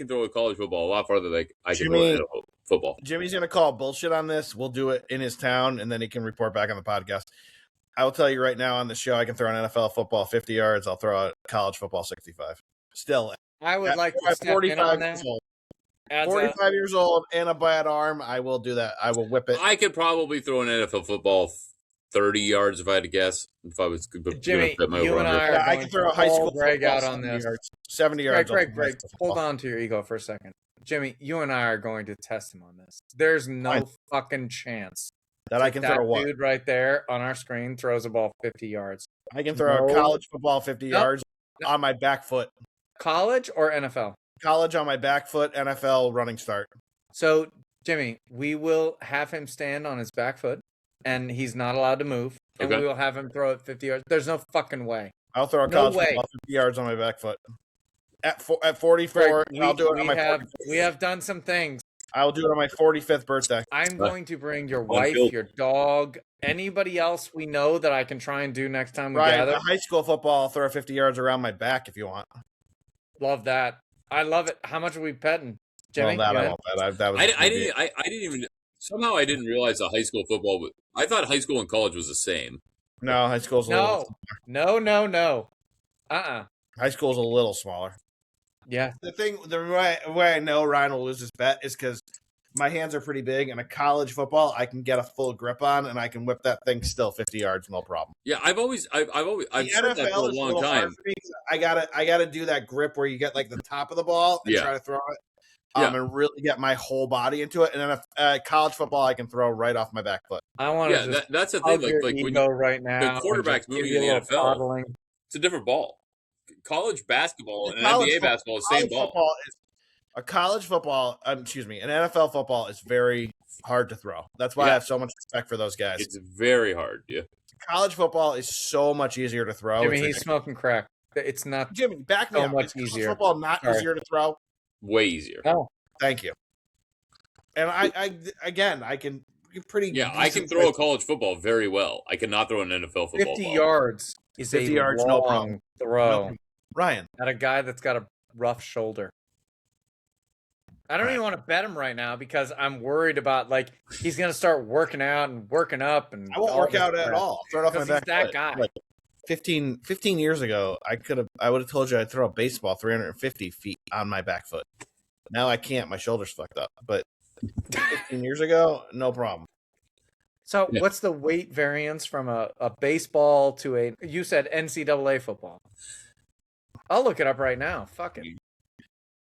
throw a college football a lot farther than I can throw an NFL football. Jimmy's going to call bullshit on this. We'll do it in his town, and then he can report back on the podcast. I will tell you right now on the show, I can throw an NFL football 50 yards. I'll throw a college football 65. Still, I would at like to step in on 45 that. years old. As a- 45 years old and a bad arm, I will do that. I will whip it. I could probably throw an NFL football 30 yards if I had to guess. If I was Jimmy, fit my you and over-under. I are Yeah, I going can throw to a high call school Greg football out on 70 this. yards. 70 yards. Greg, hold on to your ego for a second. Jimmy, you and I are going to test him on this. There's no Fine. fucking chance That I can that throw what? dude right there on our screen throws a ball 50 yards. I can throw a No. college football 50 No. yards No. on my back foot. College or NFL? College on my back foot, NFL running start. So, Jimmy, we will have him stand on his back foot, and he's not allowed to move. And Okay. we will have him throw it 50 yards. There's no fucking way. I'll throw a No college way. football 50 yards on my back foot. At 44, Greg, I'll do it on my 45th. we have done some things. I'll do it on my 45th birthday. I'm Right. going to bring your On wife, field. your dog, anybody else we know that I can try and do next time we Ryan, gather. a high school football, I'll throw 50 yards around my back if you want. Love that. I love it. How much are we betting, Jimmy? Well, that You I in? won't bet. That was I didn't even somehow I didn't realize that high school football was, I thought high school and college was the same. No, high school's a little No. No. Uh-uh. high school's a little smaller. Yeah. The way I know Ryan will lose his bet is because my hands are pretty big, and a college football I can get a full grip on, and I can whip that thing still 50 yards, no problem. Yeah, I've said that for a long time. For me, I gotta do that grip where you get like the top of the ball and try to throw it, and really get my whole body into it. And then a college football I can throw right off my back foot. I want to. Yeah, that's the thing. Like when you right now, the quarterback's moving in the NFL, it's a different ball. College basketball and NBA basketball is the same ball. A college football, an NFL football is very hard to throw. That's why I have so much respect for those guys. It's very hard. Yeah. College football is so much easier to throw. He's smoking crack. It's not. Jimmy, back me up. Much easier. Football not easier to throw. Way easier. No. Thank you. And I can pretty. Yeah, I can throw a college football very well. I cannot throw an NFL football. 50 yards is 50 yards, no problem. Throw. No. Ryan, at a guy that's got a rough shoulder. I don't even want to bet him right now because I'm worried about he's gonna start working out and working up, and I won't work out at all. Throw it off my back. That guy. 15 years ago, I would have told you I'd throw a baseball 350 feet on my back foot. Now I can't. My shoulder's fucked up. But 15 years ago, no problem. So what's the weight variance from a baseball to you said NCAA football? I'll look it up right now. Fuck it.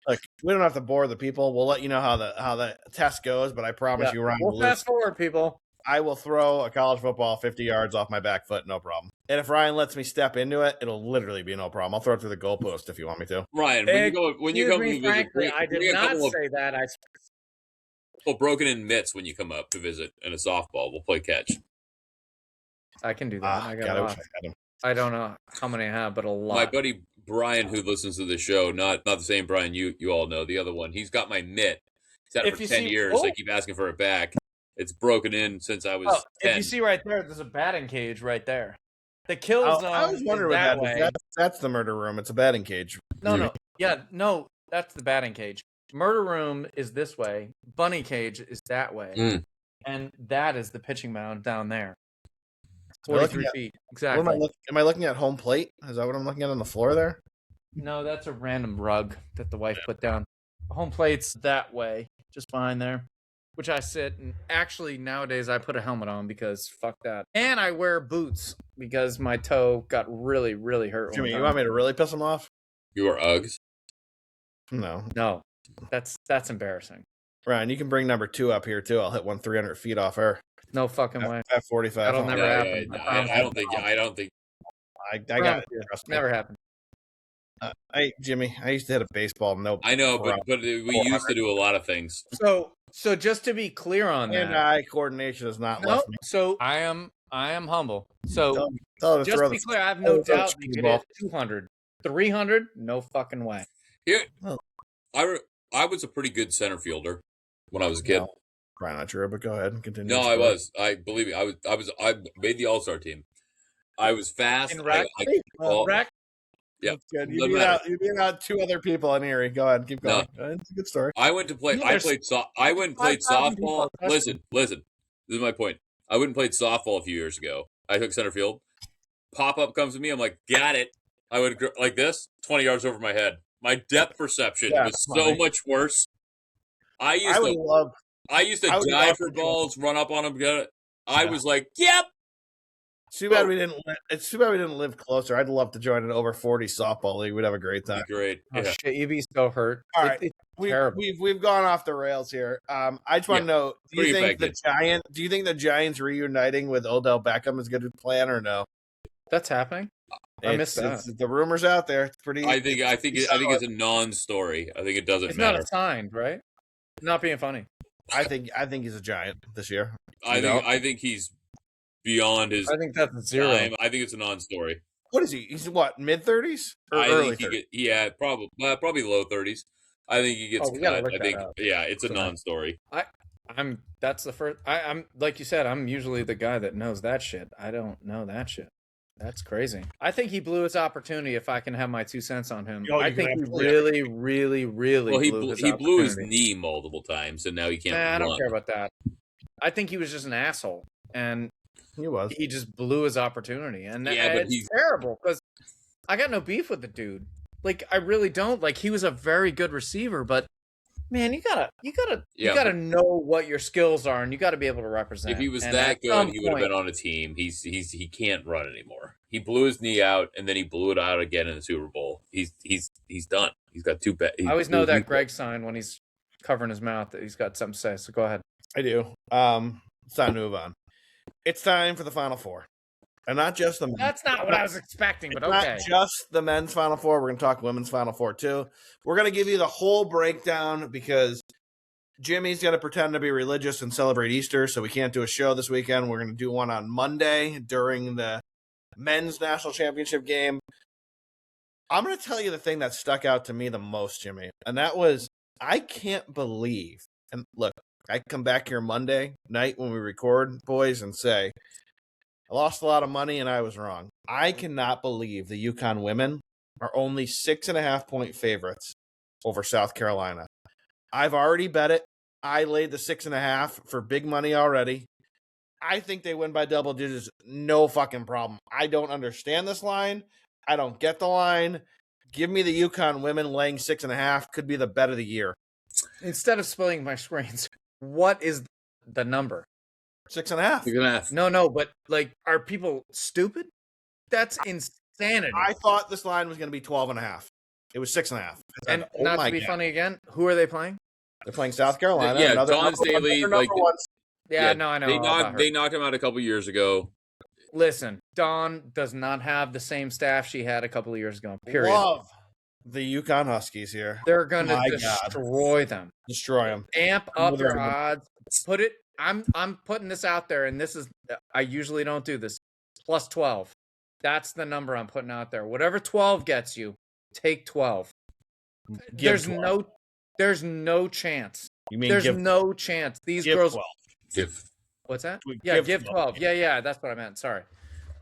Look, we don't have to bore the people. We'll let you know how the test goes, but I promise you, Ryan, we'll fast forward, people. I will throw a college football 50 yards off my back foot, no problem. And if Ryan lets me step into it, it'll literally be no problem. I'll throw it through the goalpost if you want me to. Ryan, when you come to visit, I did not say that. Broken in mitts when you come up to visit in a softball. We'll play catch. I can do that. I don't know how many I have, but a lot. My buddy Brian, who listens to the show, not the same Brian you all know, the other one, he's got my mitt. He's had it for 10 years. I keep asking for it back. It's broken in since I was 10. If you see right there, there's a batting cage right there. The kill zone. I was wondering that way. That's the murder room. It's a batting cage. No. Yeah, no, that's the batting cage. Murder room is this way. Bunny cage is that way. And that is the pitching mound down there. 43 feet. Exactly. Am I looking at home plate? Is that what I'm looking at on the floor there? No, that's a random rug that the wife put down. Home plate's that way, just behind there, which I sit. And actually, nowadays, I put a helmet on because fuck that. And I wear boots because my toe got really, really hurt. Jimmy, you want me to really piss him off? You wear Uggs? No. That's embarrassing. Ryan, you can bring number 2 up here, too. I'll hit one 300 feet off her. No fucking way. At 45. That'll never happen. I don't think. I got it. Never happened. Jimmy, I used to hit a baseball. I know, but we used to do a lot of things. So just to be clear on that, hand-eye coordination is not left me. So I am humble. So just to be clear, I have no doubt we could hit 200, 300. No fucking way. Here, I was a pretty good center fielder when I was a kid. Probably not true, but go ahead and continue. No, I was. I believe me. I made the All-Star team. I was fast. In rec? Yeah, you beat out 2 other on in Erie. Go ahead, keep going. No. It's a good story. I went to play. I went and played softball. Listen. This is my point. I went and played softball a few years ago. I took center field. Pop up comes to me. I'm like, got it. I would like this, 20 yards over my head. My depth perception was so much worse. I used to dive for balls, run up on them, get it. I was like, yep. It's too bad we didn't live closer. I'd love to join an over 40 softball league. We'd have a great time. Great. Oh, shit, you'd be so hurt. All right, we've gone off the rails here. I just want to know: do you think the Giants reuniting with Odell Beckham is a good plan or no? That's happening. I missed that. The rumors out there. It's pretty. I think it's a non-story. I think it doesn't matter. It's not assigned, right? Not being funny. I think he's a Giant this year. I think he's beyond his. I think that's zero. Time. I think it's a non-story. What is he? He's what, mid-30s or early 30s? Probably low 30s. I think he gets cut. I think it's a non-story. That's the first. I'm like you said. I'm usually the guy that knows that shit. I don't know that shit. That's crazy. I think he blew his opportunity. If I can have my 2 cents on him, I think he really, really, really. Well, he blew his knee multiple times, and now he can't. I don't care about that. I think he was just an asshole, and he just blew his opportunity, and it's terrible because I got no beef with the dude. Like, I really don't. Like, he was a very good receiver, but man, you gotta know what your skills are, and you gotta be able to represent. If he was and that good, he would have point, been on a team. He can't run anymore. He blew his knee out, and then he blew it out again in the Super Bowl. He's done. He's got two bad. I always know that Greg sign when he's covering his mouth that he's got something to say. So go ahead. I do. It's time to move on. It's time for the Final Four. And not just the men's. That's not what I was expecting, but okay. Not just the men's Final Four. We're going to talk women's Final Four, too. We're going to give you the whole breakdown because Jimmy's going to pretend to be religious and celebrate Easter, so we can't do a show this weekend. We're going to do one on Monday during the men's national championship game. I'm going to tell you the thing that stuck out to me the most, Jimmy, and that was I can't believe, and look, I come back here Monday night when we record, boys, and say, I lost a lot of money and I was wrong. I cannot believe the UConn women are only 6.5-point favorites over South Carolina. I've already bet it. I laid the 6.5 for big money already. I think they win by double digits. No fucking problem. I don't understand this line. I don't get the line. Give me the UConn women laying 6.5. Could be the bet of the year. Instead of splitting my screens, what is the number? 6.5. 6.5. No, but like, are people stupid? That's insanity. I thought this line was going to be 12.5. It was 6.5. And not to be funny again, who are they playing? They're playing South Carolina. Yeah, another Dawn Staley. Yeah, no, I know. They knocked him out a couple years ago. Listen, Dawn does not have the same staff she had a couple of years ago. Period. Love the UConn Huskies here. They're going to destroy them. Destroy them. Amp up their odds. Put it. I'm putting this out there, and this is. I usually don't do this. Plus 12. That's the number I'm putting out there. Whatever 12 gets you, take 12. There's 12. There's no chance. You mean there's no chance. These girls. 12. Give. What's that? Yeah, give 12. Yeah, that's what I meant. Sorry.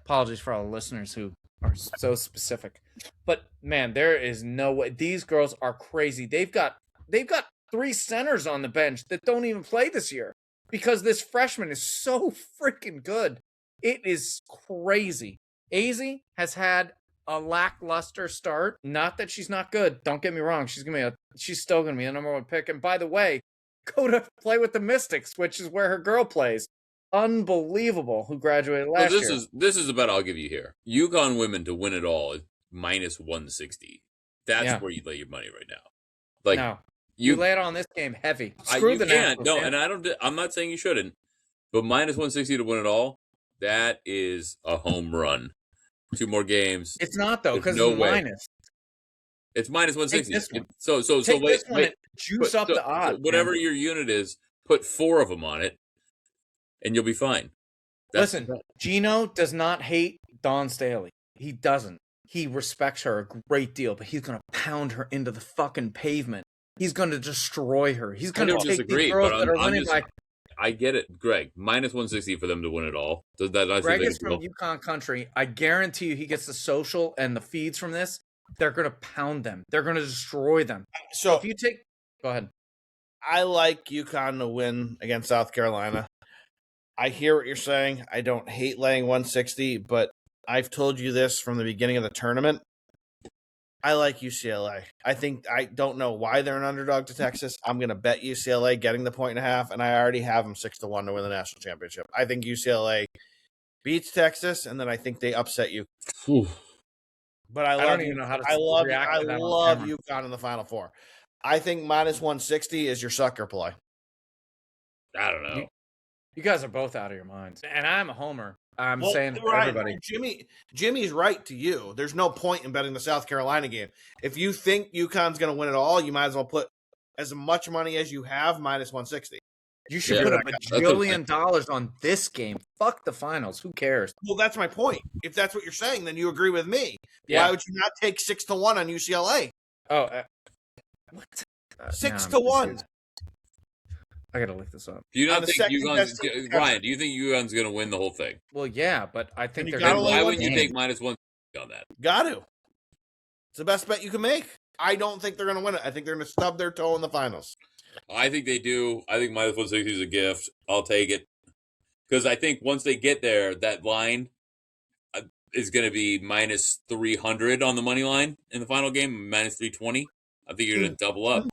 Apologies for all the listeners who are so specific. But man, there is no way. These girls are crazy. They've got 3 centers on the bench that don't even play this year because this freshman is so freaking good. It is crazy. Azzi has had a lackluster start. Not that she's not good. Don't get me wrong. She's still gonna be a number 1 pick. And by the way, go to play with the Mystics, which is where her girl plays. Unbelievable. Who graduated last year. This is about I'll give you here. UConn women to win it all is minus 160. That's where you lay your money right now. Like no, you lay it on this game heavy. Screw the can't. No, and I'm not saying you shouldn't, but minus 160 to win it all. That is a home run. 2 more games. It's not though because it's minus. It's minus 160. So take this one and juice up the odds. So whatever your unit is, put 4 of them on it, and you'll be fine. Listen, Gino does not hate Dawn Staley. He doesn't. He respects her a great deal, but he's going to pound her into the fucking pavement. He's going to destroy her. He's going to take these girls that are winning by. I get it, Greg. Minus 160 for them to win it all. Does that not Greg is from UConn country. I guarantee you he gets the social and the feeds from this. They're going to pound them. They're going to destroy them. So if you take... Go ahead. I like UConn to win against South Carolina. I hear what you're saying. I don't hate laying 160, but I've told you this from the beginning of the tournament. I like UCLA. I don't know why they're an underdog to Texas. I'm going to bet UCLA getting the 1.5, and I already have them 6-1 to win the national championship. I think UCLA beats Texas, and then I think they upset you. But I don't even know how to react to that. I love UConn in the Final Four. I think minus 160 is your sucker play. I don't know. You guys are both out of your minds. And I'm a homer. I'm saying for everybody. Jimmy's right to you. There's no point in betting the South Carolina game. If you think UConn's going to win it all, you might as well put as much money as you have minus 160. You should put a bajillion dollars on this game. Fuck the finals. Who cares? Well, that's my point. If that's what you're saying, then you agree with me. Yeah. Why would you not take 6-1 on UCLA? Oh, what? 6-1. I gotta look this up. Do you not think UConn's Ryan? Do you think UConn's going to win the whole thing? Well, yeah, but I think they're. Why wouldn't you take minus 160 on that? Got to. It's the best bet you can make. I don't think they're going to win it. I think they're going to stub their toe in the finals. I think they do. I think minus 160 is a gift. I'll take it because I think once they get there, that line, is going to be minus 300 on the money line in the final game, minus 320. I think you're going to double up.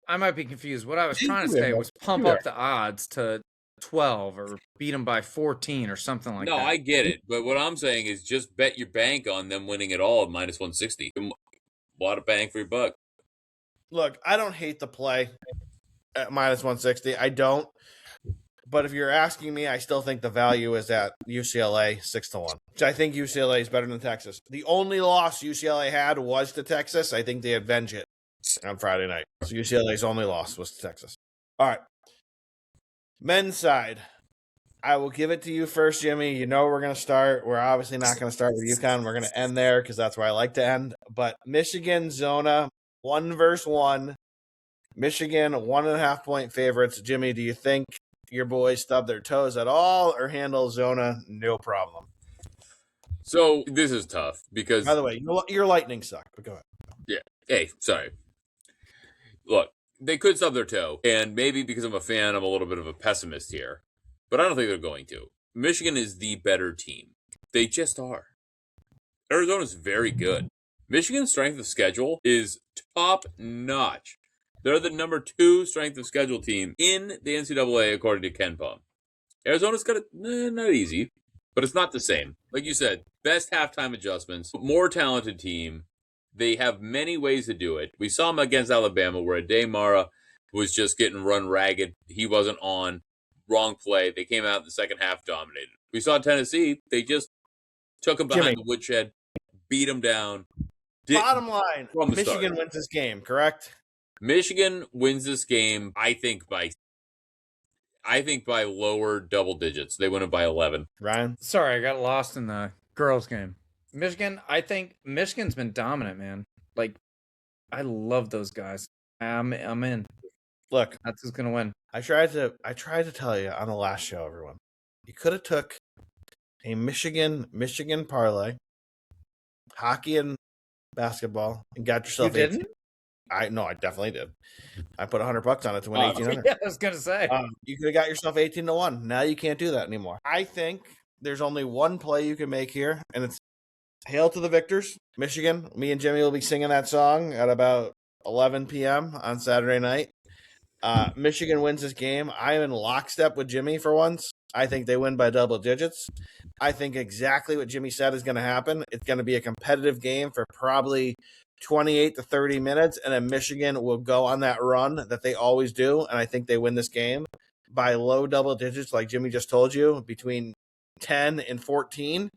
I might be confused. What I was trying to say was pump up the odds to 12 or beat them by 14 or something like that. No, I get it. But what I'm saying is just bet your bank on them winning it all at minus 160. A lot of bang for your buck. Look, I don't hate the play at minus 160. I don't. But if you're asking me, I still think the value is at UCLA 6-1. Which I think UCLA is better than Texas. The only loss UCLA had was to Texas. I think they avenge it on Friday night. So UCLA's only loss was to Texas. All right. Men's side. I will give it to you first, Jimmy. You know we're going to start. We're obviously not going to start with UConn. We're going to end there because that's where I like to end. But Michigan, Zona, 1 versus 1. Michigan, 1.5 point favorites. Jimmy, do you think your boys stub their toes at all or handle Zona no problem? So this is tough because... By the way, your lightning suck, but go ahead. Yeah. Hey, sorry. Look, they could stub their toe, and maybe because I'm a fan, I'm a little bit of a pessimist here. But I don't think they're going to. Michigan is the better team. They just are. Arizona's very good. Michigan's strength of schedule is top notch. They're the number 2 strength of schedule team in the NCAA, according to Ken Pom. Arizona's got it not easy, but it's not the same. Like you said, best halftime adjustments, more talented team. They have many ways to do it. We saw them against Alabama, where Ade Mara was just getting run ragged. He wasn't on. Wrong play. They came out in the second half, dominated. We saw Tennessee. They just took them behind the woodshed, beat them down. Bottom line, Michigan wins this game, correct? Michigan wins this game, I think by lower double digits. They win it by 11. Ryan? Sorry, I got lost in the girls' game. Michigan, I think Michigan's been dominant, man. Like, I love those guys. I'm in. Look, that's who's gonna win. I tried to tell you on the last show, everyone. You could have took a Michigan parlay, hockey and basketball, and got yourself. You didn't? I definitely did. I put $100 on it to win 1,800. Yeah, I was gonna say you could have got yourself 18-1. Now you can't do that anymore. I think there's only one play you can make here, and it's hail to the victors, Michigan. Me and Jimmy will be singing that song at about 11 p.m. on Saturday night. Michigan wins this game. I am in lockstep with Jimmy for once. I think they win by double digits. I think exactly what Jimmy said is going to happen. It's going to be a competitive game for probably 28 to 30 minutes, and then Michigan will go on that run that they always do, and I think they win this game by low double digits, like Jimmy just told you, between 10 and 14.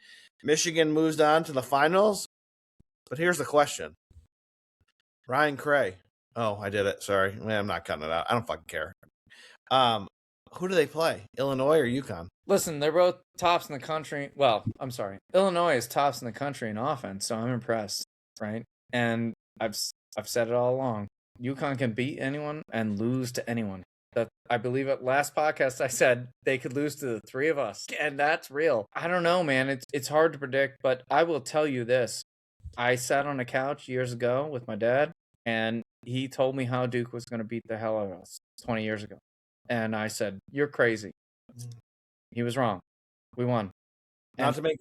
Michigan moves on to the finals, but here's the question. Ryan Cray. Oh, I did it. Sorry. I'm not cutting it out. I don't fucking care. Who do they play? Illinois or UConn? Listen, they're both tops in the country. Well, I'm sorry. Illinois is tops in the country in offense, so I'm impressed, right? And I've said it all along. UConn can beat anyone and lose to anyone. That I believe at last podcast I said they could lose to the 3 of us, and that's real. I don't know, man. It's hard to predict, but I will tell you this. I sat on a couch years ago with my dad, and he told me how Duke was going to beat the hell out of us 20 years ago. And I said, "You're crazy." He was wrong. We won. Not to make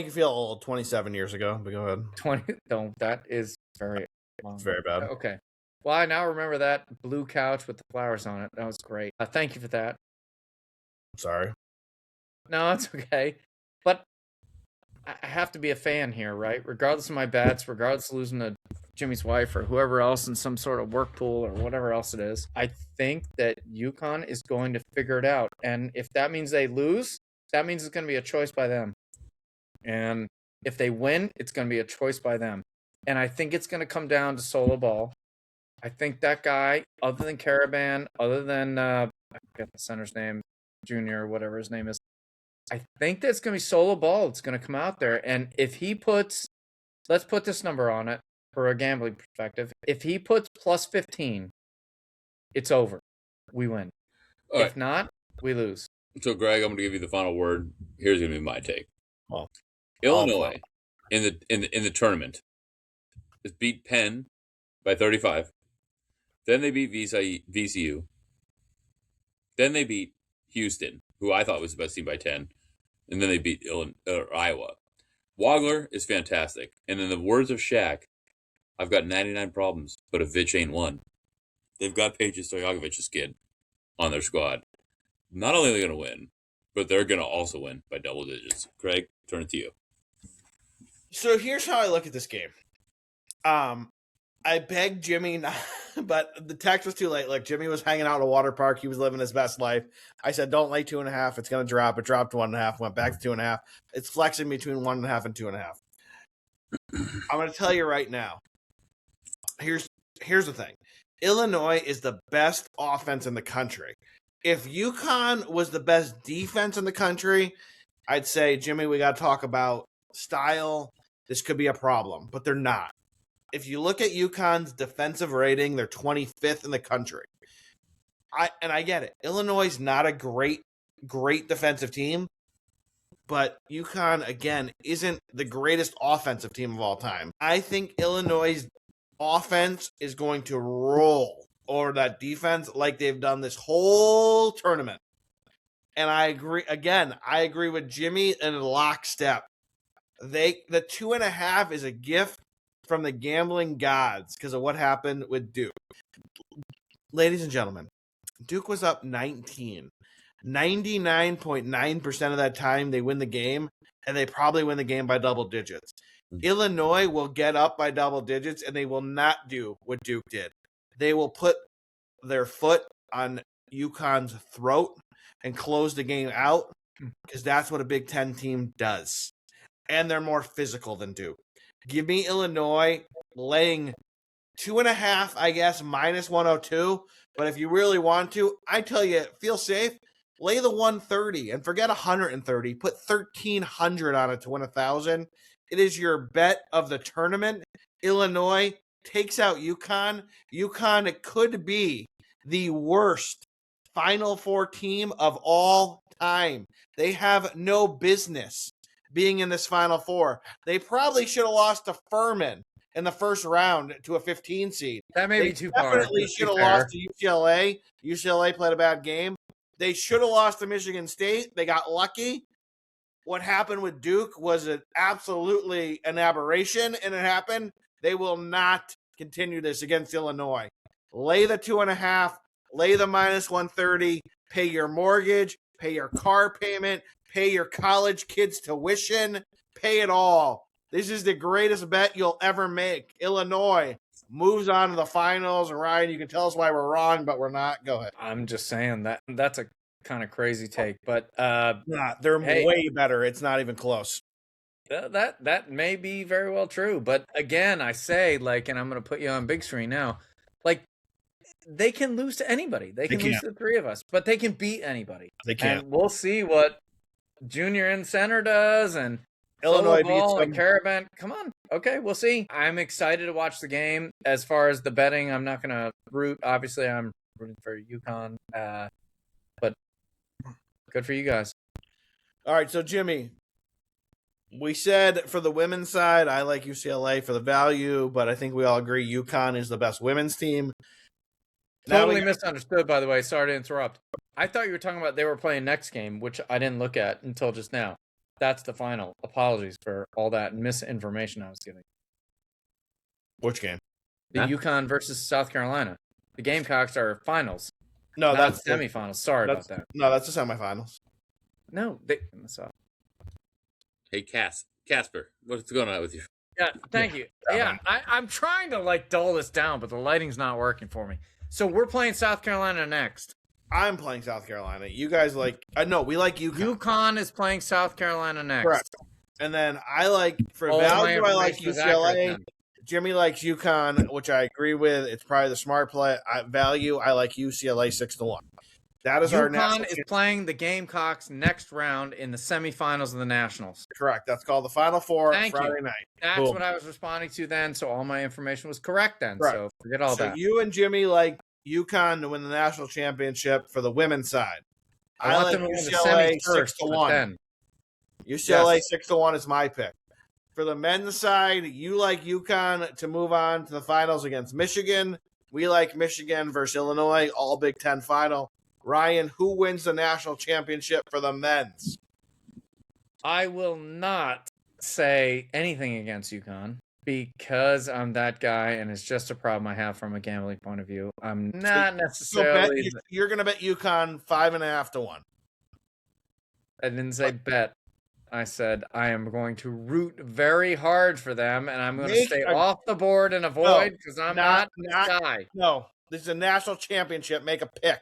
you feel old, 27 years ago, but go ahead. 20. Don't. That is very long. It's very bad. Okay. Well, I now remember that blue couch with the flowers on it. That was great. Thank you for that. Sorry. No, it's okay. But I have to be a fan here, right? Regardless of my bets, regardless of losing to Jimmy's wife or whoever else in some sort of work pool or whatever else it is, I think that UConn is going to figure it out. And if that means they lose, that means it's going to be a choice by them. And if they win, it's going to be a choice by them. And I think it's going to come down to solo ball. I think that guy, other than Caravan, other than, I forget the center's name, Junior, whatever his name is, I think that's going to be solo ball. It's going to come out there. And if he puts, let's put this number on it for a gambling perspective. If he puts plus 15, it's over. We win. All if right. not, we lose. So, Greg, I'm going to give you the final word. Here's going to be my take. Well, Illinois in the tournament has beat Penn by 35. Then they beat VCU. Then they beat Houston, who I thought was the best team by 10. And then they beat Iowa. Wagler is fantastic. And in the words of Shaq, I've got 99 problems, but a Vitch ain't one. They've got Peja Stojakovic's kid on their squad. Not only are they going to win, but they're going to also win by double digits. Craig, turn it to you. So here's how I look at this game. I begged Jimmy, but the text was too late. Like, Jimmy was hanging out in a water park. He was living his best life. I said, don't lay 2.5. It's going to drop. It dropped to 1.5, went back to 2.5. It's flexing between 1.5 and 2.5. I'm going to tell you right now. Here's the thing. Illinois is the best offense in the country. If UConn was the best defense in the country, I'd say, Jimmy, we got to talk about style. This could be a problem, but they're not. If you look at UConn's defensive rating, they're 25th in the country. I get it. Illinois is not a great defensive team, but UConn, again, isn't the greatest offensive team of all time. I think Illinois' offense is going to roll over that defense like they've done this whole tournament. And I agree with Jimmy in lockstep. The 2.5 is a gift from the gambling gods because of what happened with Duke. Ladies and gentlemen, Duke was up 19. 99.9% of that time they win the game, and they probably win the game by double digits. Illinois will get up by double digits, and they will not do what Duke did. They will put their foot on UConn's throat and close the game out because that's what a Big Ten team does. And they're more physical than Duke. Give me Illinois laying 2.5, I guess, minus 102. But if you really want to, I tell you, feel safe. Lay the 130 and forget 130. Put 1,300 on it to win 1,000. It is your bet of the tournament. Illinois takes out UConn. UConn could be the worst Final Four team of all time. They have no business being in this Final Four. They probably should have lost to Furman in the first round to a 15 seed. That may be too far. They definitely should have lost to UCLA. UCLA played a bad game. They should have lost to Michigan State. They got lucky. What happened with Duke was absolutely an aberration, and it happened. They will not continue this against Illinois. Lay the 2.5, lay the minus 130, pay your mortgage, pay your car payment, pay your college kids' tuition, pay it all. This is the greatest bet you'll ever make. Illinois moves on to the finals. Ryan, you can tell us why we're wrong, but we're not. Go ahead. I'm just saying that's a kind of crazy take, but they're way better. It's not even close. That may be very well true, but again, I say, like, and I'm going to put you on big screen now, like, they can lose to anybody. They can lose to the three of us, but they can beat anybody. They can. And we'll see what Junior in center does, and Illinois beats them. And Caravan. Come on. Okay, we'll see. I'm excited to watch the game. As far as the betting, I'm not going to root. Obviously, I'm rooting for UConn, but good for you guys. All right, so Jimmy, we said for the women's side, I like UCLA for the value, but I think we all agree UConn is the best women's team. Totally misunderstood, by the way. Sorry to interrupt. I thought you were talking about they were playing next game, which I didn't look at until just now. That's the final. Apologies for all that misinformation I was giving. Which game? The UConn versus South Carolina. The Gamecocks are finals. No, that's semifinals. Sorry about that. No, that's the semifinals. No, Hey, Casper, what's going on with you? Yeah, thank you. Yeah, I'm trying to like dull this down, but the lighting's not working for me. So we're playing South Carolina next. I'm playing South Carolina. You guys like? No, we like UConn. UConn is playing South Carolina next. Correct. And then I like for value, I like UCLA. Jimmy likes UConn, which I agree with. It's probably the smart play. Value, I like UCLA 6-1. That is our national. UConn is playing the Gamecocks next round in the semifinals of the Nationals. Correct. That's called the Final Four Friday night. That's Boom. what I was responding to then. So all my information was correct then. Correct. So forget all that. You and Jimmy like UConn to win the national championship for the women's side. I like UCLA 6-1. UCLA 6-1 is my pick. For the men's side, you like UConn to move on to the finals against Michigan. We like Michigan versus Illinois, all Big Ten final. Ryan, who wins the national championship for the men's? I will not say anything against UConn because I'm that guy, and it's just a problem I have from a gambling point of view. I'm not necessarily. You're going to bet UConn 5.5 to 1. I didn't say bet. I said I am going to root very hard for them, and I'm going to stay off the board and avoid because I'm not this guy. No, this is a national championship. Make a pick.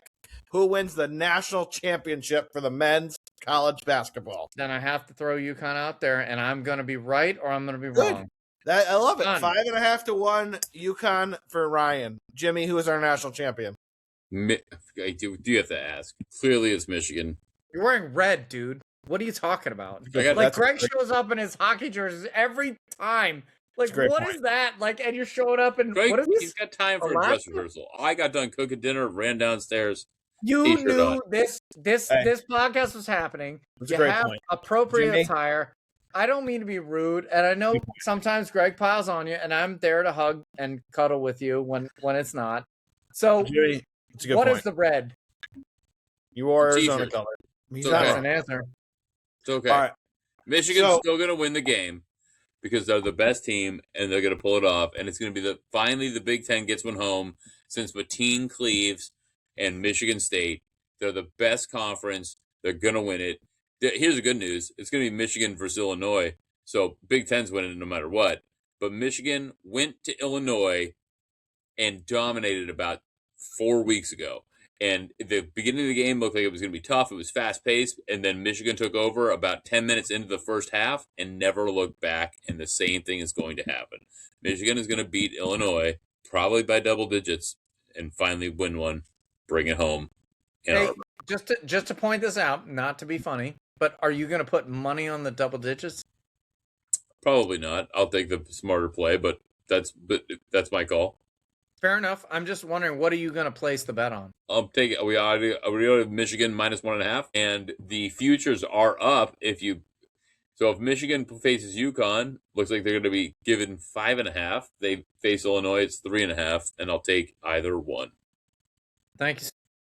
Who wins the national championship for the men's college basketball? Then I have to throw UConn out there, and I'm going to be right or I'm going to be wrong. I love it. 5.5 to 1 UConn for Ryan. Jimmy, who is our national champion? Do you have to ask? Clearly, it's Michigan. You're wearing red, dude. What are you talking about? Like Greg shows up in his hockey jerseys every time. Like, what is that? Like, and you're showing up and Greg, what is this? He's got time for a dress rehearsal. I got done cooking dinner, ran downstairs. You knew this podcast was happening. You have appropriate attire. I don't mean to be rude, and I know sometimes Greg piles on you, and I'm there to hug and cuddle with you when it's not. So, Jimmy, it's a good what point. Is the red? You wore Arizona color. He's not an answer. It's okay. All right. Michigan's still going to win the game because they're the best team, and they're going to pull it off. And it's going to be finally the Big Ten gets one home since Mateen Cleaves and Michigan State. They're the best conference. They're going to win it. Here's the good news. It's going to be Michigan versus Illinois. So Big Ten's winning no matter what. But Michigan went to Illinois and dominated about 4 weeks ago. And the beginning of the game looked like it was going to be tough. It was fast-paced. And then Michigan took over about 10 minutes into the first half and never looked back. And the same thing is going to happen. Michigan is going to beat Illinois, probably by double digits, and finally win one, bring it home. Hey, just to point this out, not to be funny, but are you going to put money on the double digits? Probably not. I'll take the smarter play, but that's my call. Fair enough. I'm just wondering, what are you going to place the bet on? I'll take it. We already have Michigan -1.5, and the futures are up. So if Michigan faces UConn, looks like they're going to be given 5.5. They face Illinois, it's 3.5, and I'll take either one. Thank you.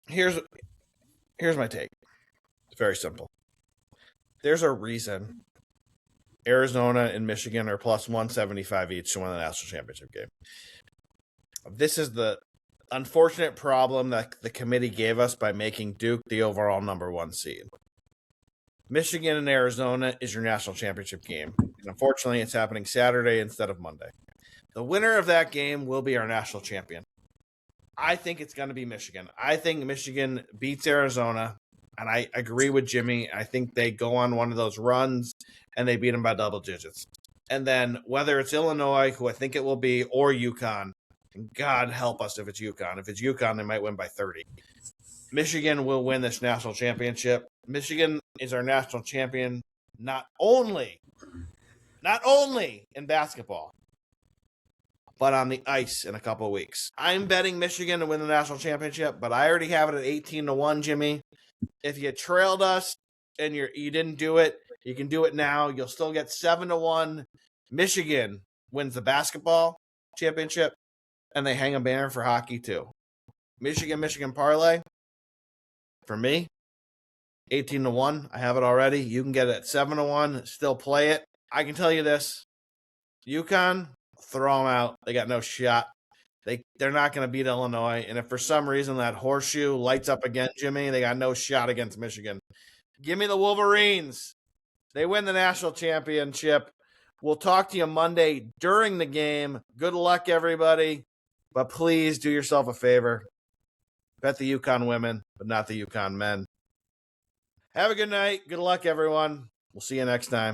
Here's my take. It's very simple. There's a reason Arizona and Michigan are +175 each to win the national championship game. This is the unfortunate problem that the committee gave us by making Duke the overall #1 seed. Michigan and Arizona is your national championship game. And unfortunately, it's happening Saturday instead of Monday. The winner of that game will be our national champion. I think it's going to be Michigan. I think Michigan beats Arizona, and I agree with Jimmy. I think they go on one of those runs, and they beat them by double digits. And then whether it's Illinois, who I think it will be, or UConn, God help us if it's UConn. If it's UConn, they might win by 30. Michigan will win this national championship. Michigan is our national champion not only in basketball, but on the ice in a couple of weeks. I'm betting Michigan to win the national championship, but I already have it at 18 to 1, Jimmy. If you trailed us and you didn't do it, you can do it now. You'll still get 7 to 1. Michigan wins the basketball championship, and they hang a banner for hockey too. Michigan parlay. For me, 18 to 1. I have it already. You can get it at 7 to 1. Still play it. I can tell you this. UConn, throw them out. They got no shot. They're not going to beat Illinois. And if for some reason that horseshoe lights up again, Jimmy, they got no shot against Michigan. Give me the Wolverines. They win the national championship. We'll talk to you Monday during the game. Good luck, everybody. But please do yourself a favor. Bet the UConn women, but not the UConn men. Have a good night. Good luck, everyone. We'll see you next time.